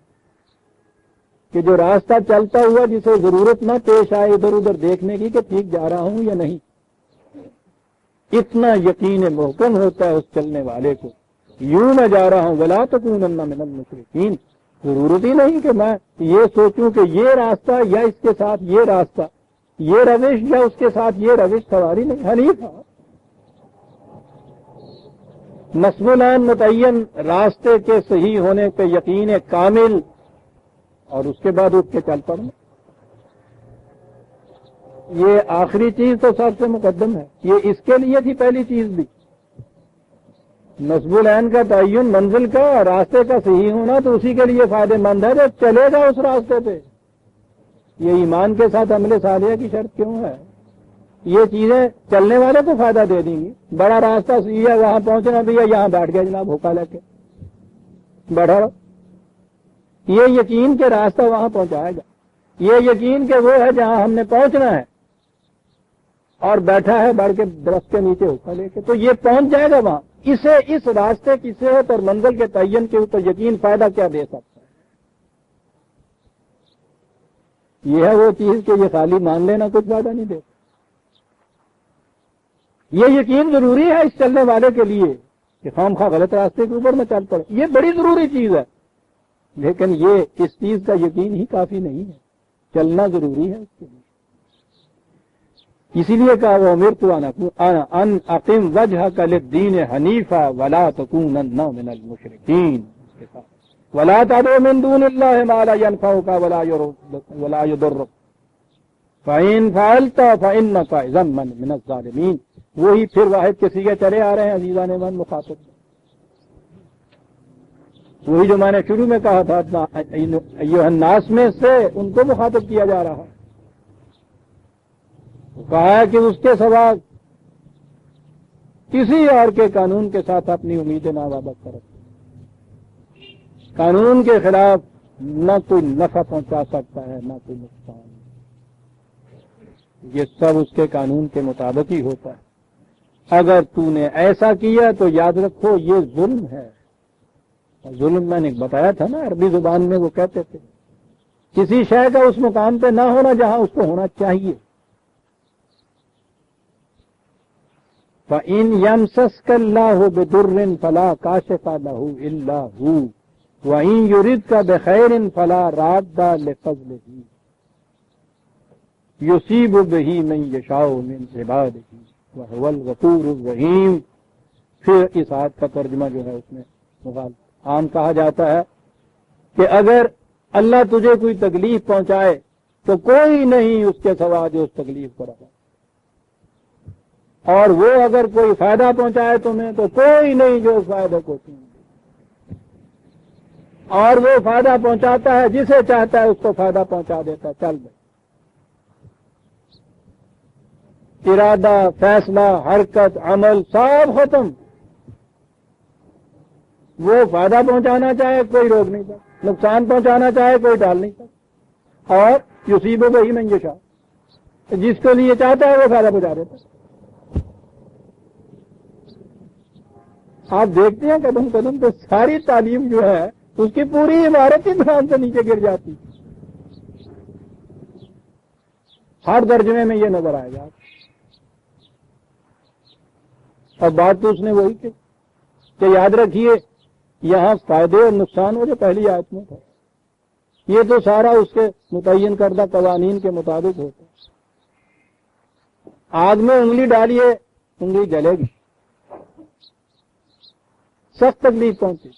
کہ جو راستہ چلتا ہوا جسے ضرورت نہ پیش آئے ادھر ادھر دیکھنے کی کہ ٹھیک جا رہا ہوں یا نہیں. اتنا یقین محکم ہوتا ہے اس چلنے والے کو, یوں میں جا رہا ہوں ولا تکونن من المشرکین. ضرورت ہی نہیں کہ میں یہ سوچوں کہ یہ راستہ یا اس کے ساتھ یہ راستہ, یہ روش یا اس کے ساتھ یہ روش سواری نہیں. حنیف نصب العین متعین راستے کے صحیح ہونے پہ یقین کامل, اور اس کے بعد اٹھ کے چل پڑنا. یہ آخری چیز تو سب سے مقدم ہے. یہ اس کے لیے تھی پہلی چیز بھی, نصب العین کا تعین منزل کا, راستے کا صحیح ہونا تو اسی کے لیے فائدہ مند ہے جو چلے گا اس راستے پہ. یہ ایمان کے ساتھ عمل صالحہ کی شرط کیوں ہے؟ یہ چیزیں چلنے والے کو فائدہ دے دیں گی. بڑا راستہ سیدھا وہاں پہنچنا بھی ہے, یہاں بیٹھ گیا جناب بھوکا لے کے بیٹھا رہو. یہ یقین کے راستہ وہاں پہنچائے گا. یہ یقین کہ وہ ہے جہاں ہم نے پہنچنا ہے اور بیٹھا ہے بڑھ کے درخت کے نیچے ہوکا لے کے, تو یہ پہنچ جائے گا وہاں. اسے اس راستے کی صحت اور منزل کے تعین کے اوپر یقین فائدہ کیا دے سکتا ہے؟ یہ ہے وہ چیز کہ یہ خالی مان لینا کچھ فائدہ نہیں دے. یہ یقین ضروری ہے اس چلنے والے کے لیے کہ خام خواہ غلط راستے کے اوپر میں چل پڑے. یہ بڑی ضروری چیز ہے, لیکن یہ اس چیز کا یقین ہی کافی نہیں ہے, چلنا ضروری ہے اس کے لیے. اسی لیے کہا وہ امرت ان اقم وجهك للدین حنیفا ولا تکونن من المشرکین, ولا تدع من دون اللہ ما لا ينفعك ولا يضرك فإن فعلت فإنك إذا من الظالمین. وہی پھر واحد کے سیغے چلے آ رہے ہیں عزیزان من مخاطب, وہی جو میں نے شروع میں کہا تھا ایھا الناس میں سے ان کو مخاطب کیا جا رہا ہے. کہا ہے کہ اس کے سوا کسی اور کے قانون کے ساتھ اپنی امیدیں نہ وابستہ کرو. قانون کے خلاف نہ کوئی نفع پہنچا سکتا ہے نہ کوئی نقصان. یہ سب اس کے قانون کے مطابق ہی ہوتا ہے. اگر تو نے ایسا کیا تو یاد رکھو یہ ظلم ہے. ظلم میں نے بتایا تھا نا, عربی زبان میں وہ کہتے تھے کسی شے کا اس مقام پہ نہ ہونا جہاں اس کو ہونا چاہیے. فَإِنْ يَمْسَسْكَ اللَّهُ بِضُرٍّ فَلَا كَاشِفَ لَهُ إِلَّا هُوَ وَإِنْ يُرِدْكَ بِخَيْرٍ فَلَا رَادَّ لِفَضْلِهِ يُصِيبُ بِهِ مَن يَشَاءُ مِنْ عِبَادِهِ وَهُوَ الْغَفُورُ الرَّحِيمُ. پھر اس آیت کا ترجمہ جو ہے اس میں عام کہا جاتا ہے کہ اگر اللہ تجھے کوئی تکلیف پہنچائے تو کوئی نہیں اس کے سوا جو اس تکلیف کو رہا, اور وہ اگر کوئی فائدہ پہنچائے تمہیں تو کوئی نہیں جو اس فائدے کو تمہیں, اور وہ فائدہ پہنچاتا ہے جسے چاہتا ہے اس کو فائدہ پہنچا دیتا ہے. چل بھائی, ارادہ, فیصلہ, حرکت, عمل سب ختم. وہ فائدہ پہنچانا چاہے کوئی روک نہیں سکتا, نقصان پہنچانا چاہے کوئی ڈال نہیں سکتا, اور یصیب بہ من یشاء, جس کو لیے چاہتا ہے وہ فائدہ پہنچا دیتا ہے. آپ دیکھتے ہیں قدم قدم پہ ساری تعلیم جو ہے اس کی پوری عمارت ہی دھیان سے نیچے گر جاتی. ہر ترجمے میں یہ نظر آئے گا. اور بات تو اس نے وہی کی کہ یاد رکھیے یہاں فائدے اور نقصان وہ جو پہلی آیت میں تھا, یہ تو سارا اس کے متعین کردہ قوانین کے مطابق ہوتا ہے. آگ میں انگلی ڈالیے انگلی جلے گی, سخت تکلیف پہنچی.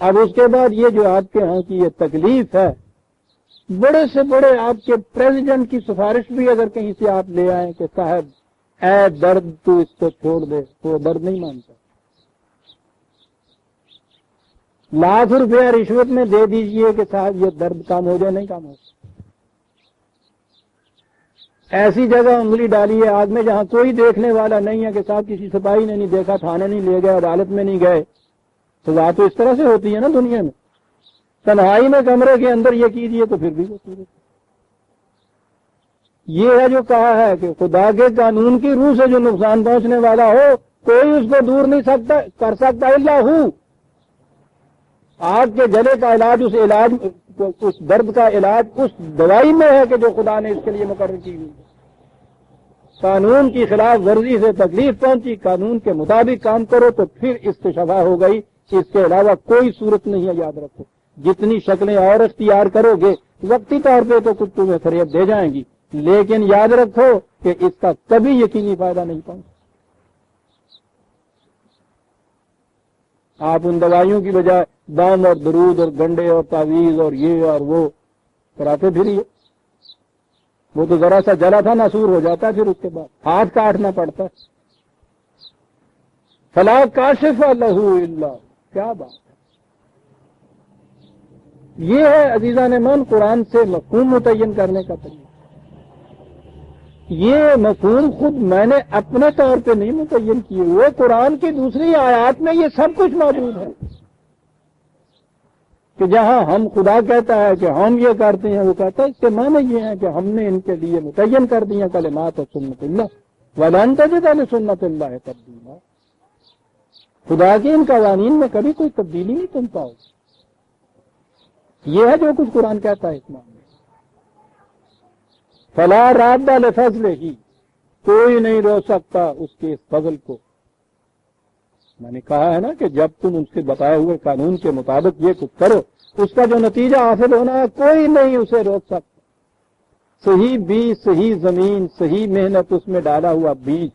اب اس کے بعد یہ جو آپ کے ہاں کی یہ تکلیف ہے, بڑے سے بڑے آپ کے پریزیڈنٹ کی سفارش بھی اگر کہیں سے آپ لے آئیں کہ صاحب اے درد تو اس کو چھوڑ دے, تو درد نہیں مانتا. لاکھ روپیہ رشوت میں دے دیجئے کہ صاحب یہ درد کام ہو جائے, نہیں کام ہو. ایسی جگہ انگلی ڈالیے آگ میں جہاں کوئی دیکھنے والا نہیں ہے کہ صاحب کسی سپاہی نے نہیں دیکھا, تھانے نہیں لے گئے, عدالت میں نہیں گئے. سزا تو اس طرح سے ہوتی ہے نا دنیا میں. تنہائی میں کمرے کے اندر یہ کیجئے تو پھر بھی وہ یہ ہے جو کہا ہے کہ خدا کے قانون کی روح سے جو نقصان پہنچنے والا ہو کوئی اس کو دور نہیں کر سکتا الا ہو. آگ کے جلے کا علاج اس درد کا علاج اس دوائی میں ہے کہ جو خدا نے اس کے لیے مقرر کی ہوئی. قانون کی خلاف ورزی سے تکلیف پہنچی, قانون کے مطابق کام کرو تو پھر اس سے شفا ہو گئی. اس کے علاوہ کوئی صورت نہیں ہے. یاد رکھو جتنی شکلیں اور اختیار کرو گے وقتی طور پہ تو کچھ تمہیں فریب دے جائیں گی, لیکن یاد رکھو کہ اس کا کبھی یقینی فائدہ نہیں پہنچا. آپ ان دوائیوں کی بجائے دم اور درود اور گنڈے اور تعویذ اور یہ اور وہ کراتے پھریے. وہ تو ذرا سا جلا تھا ناسور ہو جاتا ہے, پھر اس کے بعد ہاتھ کاٹنا پڑتا ہے. فلا کاشف لہ الا, کیا بات ہے. یہ ہے عزیزان من قرآن سے مفہوم متعین کرنے کا طریقہ. یہ مفہوم خود میں نے اپنے طور پہ نہیں متعین کیے ہوئے، قرآن کی دوسری آیات میں یہ سب کچھ موجود ہے کہ جہاں ہم خدا کہتا ہے کہ ہم یہ کرتے ہیں، وہ کہتا ہے اس کے معنی یہ ہے کہ ہم نے ان کے لیے متعین کر دیا کلمات و سنت اللہ وَلَن تَجِدَ لِسُنَّتِ اللَّهِ تَبْدِيلًا۔ خدا کے ان قوانین میں کبھی کوئی تبدیلی نہیں تم پاؤ۔ یہ ہے جو کچھ قرآن کہتا ہے اس معاملے میں۔ فَلَا رَادَّ لِفَضْلِهِ، کوئی نہیں روک سکتا اس کے اس فضل کو۔ میں نے کہا ہے نا کہ جب تم اس کے بتائے ہوئے قانون کے مطابق یہ کچھ کرو، اس کا جو نتیجہ حاصل ہونا ہے کوئی نہیں اسے روک سکتا۔ صحیح بیج، صحیح زمین، صحیح محنت اس میں ڈالا ہوا بیج،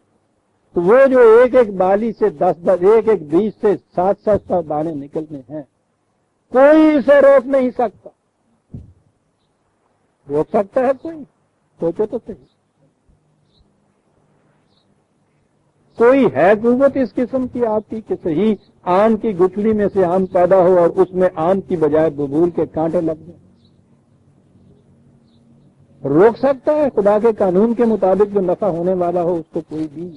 تو وہ جو ایک ایک بالی سے 10 ایک ایک بیج سے 7 دانے نکلنے ہیں، کوئی اسے روک نہیں سکتا۔ روک سکتا ہے کوئی؟ سوچو تو صحیح، کوئی ہے قوت اس قسم کی آپ کی کہ صحیح آم کی گٹھلی میں سے آم پیدا ہو اور اس میں آم کی بجائے ببول کے کانٹے لگ جائیں؟ روک سکتا ہے خدا کے قانون کے مطابق جو نفع ہونے والا ہو اس کو کوئی بھی؟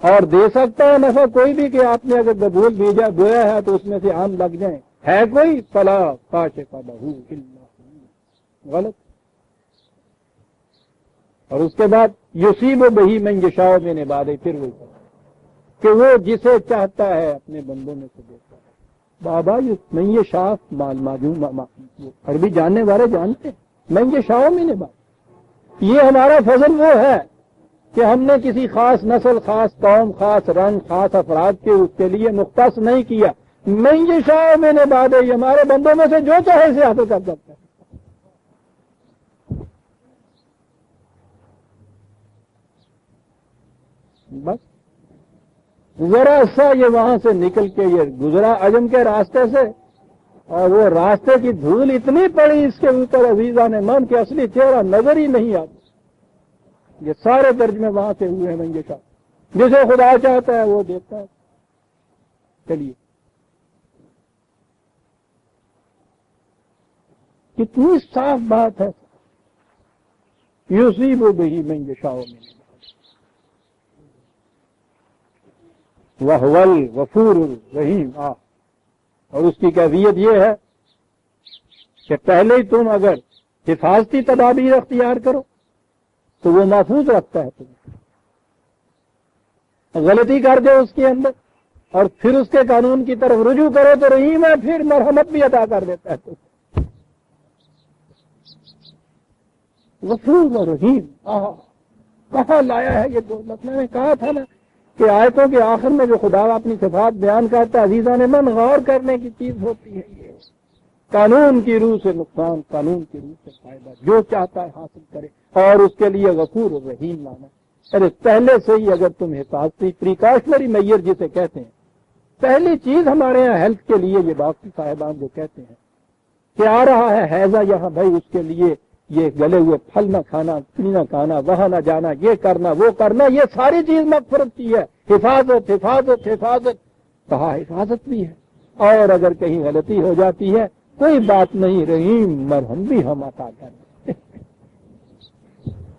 اور دے سکتا ہے نفع کوئی بھی کہ آپ نے اگر ببول بیجا بویا ہے تو اس میں سے آم لگ جائیں؟ ہے کوئی؟ فلا کاشف لہ الا غلط۔ اور اس کے بعد یصیب بہ من یشاء من عبادہ، پھر وہ کہ وہ جسے چاہتا ہے اپنے بندوں میں سے دیتا ہے۔ بابا یہ من یشاء معلوم عربی جاننے والے جانتے ہیں، من یشاء من عبادہ، یہ ہمارا فضل وہ ہے کہ ہم نے کسی خاص نسل، خاص قوم، خاص رنگ، خاص افراد کے اس کے لیے مختص نہیں کیا۔ من یشاء من عبادہ، یہ ہمارے بندوں میں سے جو چاہے اسے حاصل کر سکتا ہے۔ بس ذرا سا یہ وہاں سے نکل کے یہ گزرا عجم کے راستے سے، اور وہ راستے کی دھول اتنی پڑی اس کے اوپر عزیزان من کہ اصلی چہرہ نظر ہی نہیں آتا۔ یہ سارے ترجمے وہاں سے ہوئے ہیں منگے کا، جسے خدا چاہتا ہے وہ دیتا ہے۔ چلیے کتنی صاف بات ہے، یصیب بہ من یشاء من عبادہ وَهُوَ الْغَفُورُ الرَّحِيمُ۔ اور اس کی کیفیت یہ ہے کہ پہلے ہی تم اگر حفاظتی تدابیر اختیار کرو تو وہ محفوظ رکھتا ہے تمہیں، غلطی کر دو اس کے اندر اور پھر اس کے قانون کی طرف رجوع کرو تو رحیم ہے، پھر مرحمت بھی عطا کر دیتا ہے تمہیں۔ غفور و رحیم، کہاں لایا ہے یہ دو لفظ؟ میں نے کہا تھا نا کہ آیتوں کے آخر میں جو خدا اپنی صفات بیان کرتا ہے، عزیزان من غور کرنے کی چیز ہوتی ہے۔ یہ قانون کی روح سے نقصان، قانون کی روح سے فائدہ، جو چاہتا ہے حاصل کرے، اور اس کے لیے غفور و رحیم لانا۔ ارے پہلے سے ہی اگر تم حفاظتی پریکاشنری میئر جسے کہتے ہیں، پہلی چیز ہمارے یہاں ہیلتھ کے لیے یہ ڈاکٹر صاحبان جو کہتے ہیں کہ آ رہا ہے حیضہ یہاں، بھائی اس کے لیے یہ گلے ہوئے پھل نہ کھانا، نہ کھانا، وہاں نہ جانا، یہ کرنا وہ کرنا، یہ ساری چیز مغفرت کی ہے۔ حفاظت حفاظت حفاظت، کہا حفاظت بھی ہے، اور اگر کہیں غلطی ہو جاتی ہے کوئی بات نہیں، رحیم مرحم بھی ہم عطا کریں،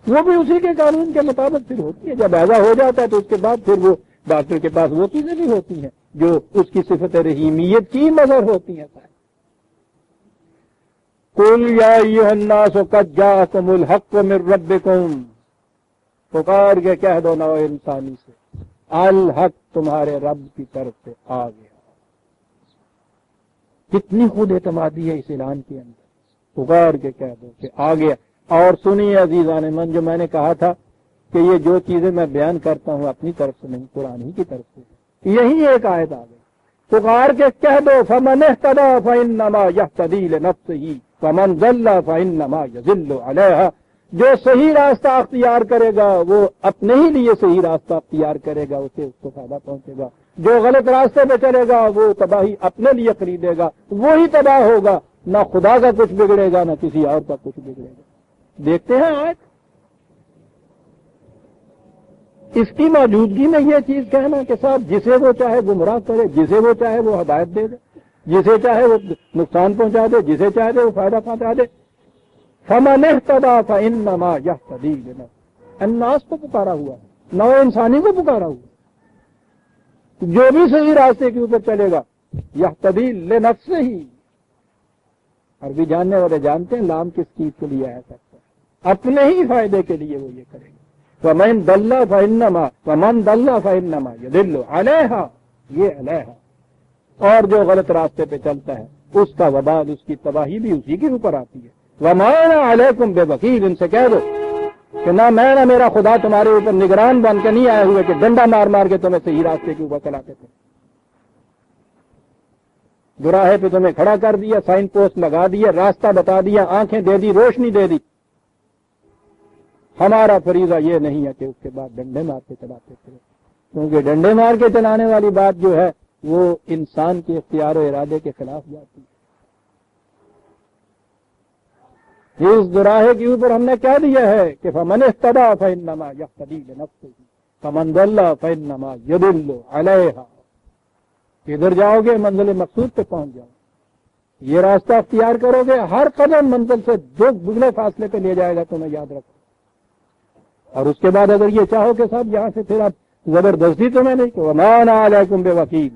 وہ بھی اسی کے قانون کے مطابق پھر ہوتی ہے۔ جب ایسا ہو جاتا ہے تو اس کے بعد پھر وہ ڈاکٹر کے پاس وہ چیزیں بھی ہوتی ہیں جو اس کی صفت رحیمیت کی مظہر ہوتی ہیں۔ قُلْ يَا أَيُّهَا النَّاسُ قَدْ جَاءَكُمُ الْحَقُّ مِنْ رَبِّكُمْ، پکار کے کہہ دو نو انسانی سے، الحق تمہارے رب کی طرف سے آ گیا۔ کتنی خود اعتمادی ہے اس اعلان کے اندر، پکار کے کہہ دو کہ آ گیا۔ اور سنیے عزیزان من، جو میں نے کہا تھا کہ یہ جو چیزیں میں بیان کرتا ہوں اپنی طرف سے نہیں، قرآن ہی کی طرف سے، یہی ایک آیت آ گئی، پکار کے کہہ دو فَمَنِ اهْتَدَىٰ فَإِنَّمَا يَهْتَدِي لِنَفْسِهِ وَمَنْ ضَلَّ فَإِنَّمَا يَضِلُّ عَلَيْهَا۔ جو صحیح راستہ اختیار کرے گا وہ اپنے ہی لیے صحیح راستہ اختیار کرے گا، اسے اس کو فائدہ پہنچے گا۔ جو غلط راستے پہ چلے گا وہ تباہی اپنے لیے خریدے گا، وہی تباہ ہوگا، نہ خدا کا کچھ بگڑے گا نہ کسی اور کا کچھ بگڑے گا۔ دیکھتے ہیں آیت، اس کی موجودگی میں یہ چیز کہنا کہ صاحب جسے وہ چاہے گمراہ کرے، جسے وہ چاہے وہ ہدایت دے دے، جسے چاہے وہ نقصان پہنچا دے، جسے چاہے وہ فائدہ پہنچا دے۔ فمن اهتدى فانما يهتدي لنفسه، الناس کو پکارا ہوا ہے، نوع انسانی کو پکارا ہوا ہے، جو بھی صحیح راستے کے اوپر چلے گا یہتدی لنفسہ ہی، عربی جاننے والے جانتے ہیں لام کس چیز کے لیے آیا کرتا ہے، اپنے ہی فائدے کے لیے وہ یہ کرے گا۔ ومن ضل فانما ومن ضل فانما يضل علیہا، یہ علیہا، اور جو غلط راستے پہ چلتا ہے اس کا وبال، اس کی تباہی بھی اسی کے اوپر آتی ہے۔ وما انا علیکم بوکیل، ان سے کہہ دو کہ نہ میں نہ میرا خدا تمہارے اوپر نگران بن کے نہیں آئے ہوئے کہ ڈنڈا مار مار کے تمہیں صحیح راستے کے اوپر چلاتے تھے، گراہے پہ تمہیں کھڑا کر دیا، سائن پوسٹ لگا دیا، راستہ بتا دیا، آنکھیں دے دی، روشنی دے دی۔ ہمارا فریضہ یہ نہیں ہے کہ اس کے بعد ڈنڈے مار کے چلاتے تھے، کیونکہ ڈنڈے مار کے چلانے والی بات جو ہے وہ انسان کے اختیار و ارادے کے خلاف جاتی ہے۔ اس گراہے کے اوپر ہم نے کہہ دیا ہے کہ فمن اهتدى فانما يهتدي لنفسه فمن ضل فانما يضل عليها، ادھر جاؤ گے منزل مقصود پہ پہنچ جاؤ، یہ راستہ اختیار کرو گے ہر قدم منزل سے دو دگنے فاصلے پہ لے جائے گا، تمہیں یاد رکھو۔ اور اس کے بعد اگر یہ چاہو کہ صاحب یہاں سے پھر آپ زبردستی تمہیں نہیں کہ وما انا علیکم بوکیل،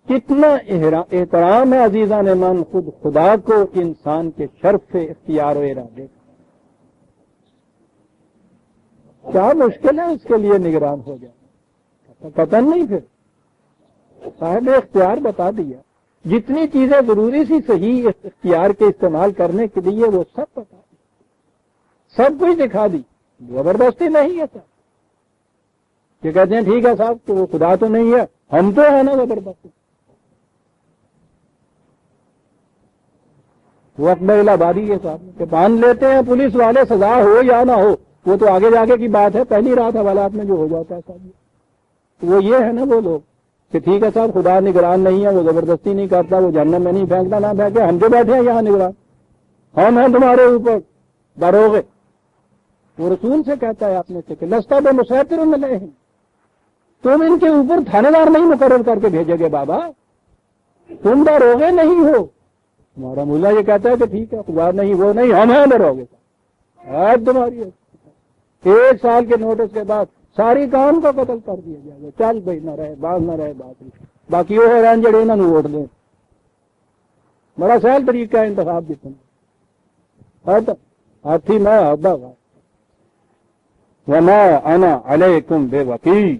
کتنا احترام ہے عزیزان من خود خدا کو انسان کے شرف سے اختیار و ارادے کا، کیا مشکل ہے اس کے لیے نگران ہو جائے، پتہ نہیں پھر صاحب اختیار بتا دیا، جتنی چیزیں ضروری سی صحیح اختیار کے استعمال کرنے کے لیے وہ سب بتا دی، سب کچھ دکھا دی، زبردستی نہیں ہے صاحب، کہ کہتے ہیں ٹھیک ہے صاحب کہ وہ خدا تو نہیں ہے، ہم تو ہے نا زبردستی۔ وہ اکبر آبادی کے صاحب کہ مان لیتے ہیں پولیس والے سزا ہو یا نہ ہو، وہ تو آگے جاگے کی بات ہے، پہلی رات حوالات میں جو ہو جاتا ہے صاحب وہ یہ ہے نا وہ لوگ کہ ٹھیک ہے صاحب خدا نگران نہیں ہے، وہ زبردستی نہیں کرتا، وہ جہنم میں نہیں پھینکتا، نہ پھینکے، ہم جو بیٹھے ہیں یہاں نگران، ہم ہیں تمہارے اوپر داروغے۔ وہ رسول سے کہتا ہے آپ نے سے کہ لستا بمسیطر علیہم، تم ان کے اوپر تھانے دار نہیں مقرر کر کے بھیجے گے بابا، تم داروغے نہیں ہو۔ ہمارا ملا یہ کہتا ہے کہ ٹھیک ہے خدا نہیں وہ نہیں، ہم ہیں داروغے، تمہاری 1 سال کے نوٹس کے بعد ساری کام کا قتل کر دیا جائے گا، چل بھائی نہ رہے باز نہ رہے بات، باقی وہ حیران جڑے انہوں نے ووٹ دیں، بڑا سہل طریقہ ہے انتخاب جتنا ہاتھی میں ابا وما انا علیکم بوکیل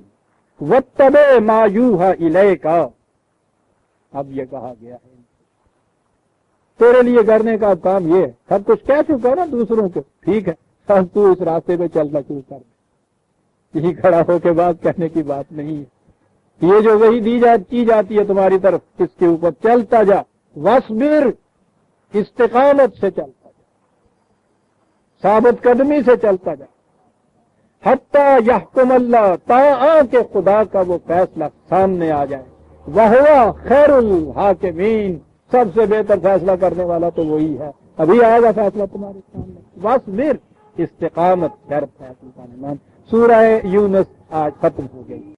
واتبع ما یوحی الیک، اب یہ کہا گیا ہے تیرے لیے کرنے کا کام یہ ہے، سب کچھ کہہ چکا ہے نا دوسروں کو، ٹھیک ہے سب تو اس راستے پہ چلنا شروع کر دے، یہی کھڑا ہو کے بات کہنے کی بات نہیں ہے، یہ جو وہی کی جاتی ہے تمہاری طرف اس کے اوپر چلتا جا، وصبر، استقامت سے چلتا جا، ثابت قدمی سے چلتا جا، حتی یحکم اللہ، تا کہ خدا کا وہ فیصلہ سامنے آ جائے، وہو خیر الحاکمین، سب سے بہتر فیصلہ کرنے والا تو وہی ہے، ابھی آئے گا فیصلہ تمہارے سامنے، وصبر، استقامت شرط ہے ایمان۔ سورہ یونس آج ختم ہو گئی۔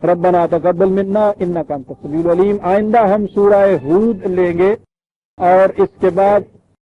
ربنا تقبل منا انک انت السمیع العلیم۔ آئندہ ہم سورہ ہود لیں گے اور اس کے بعد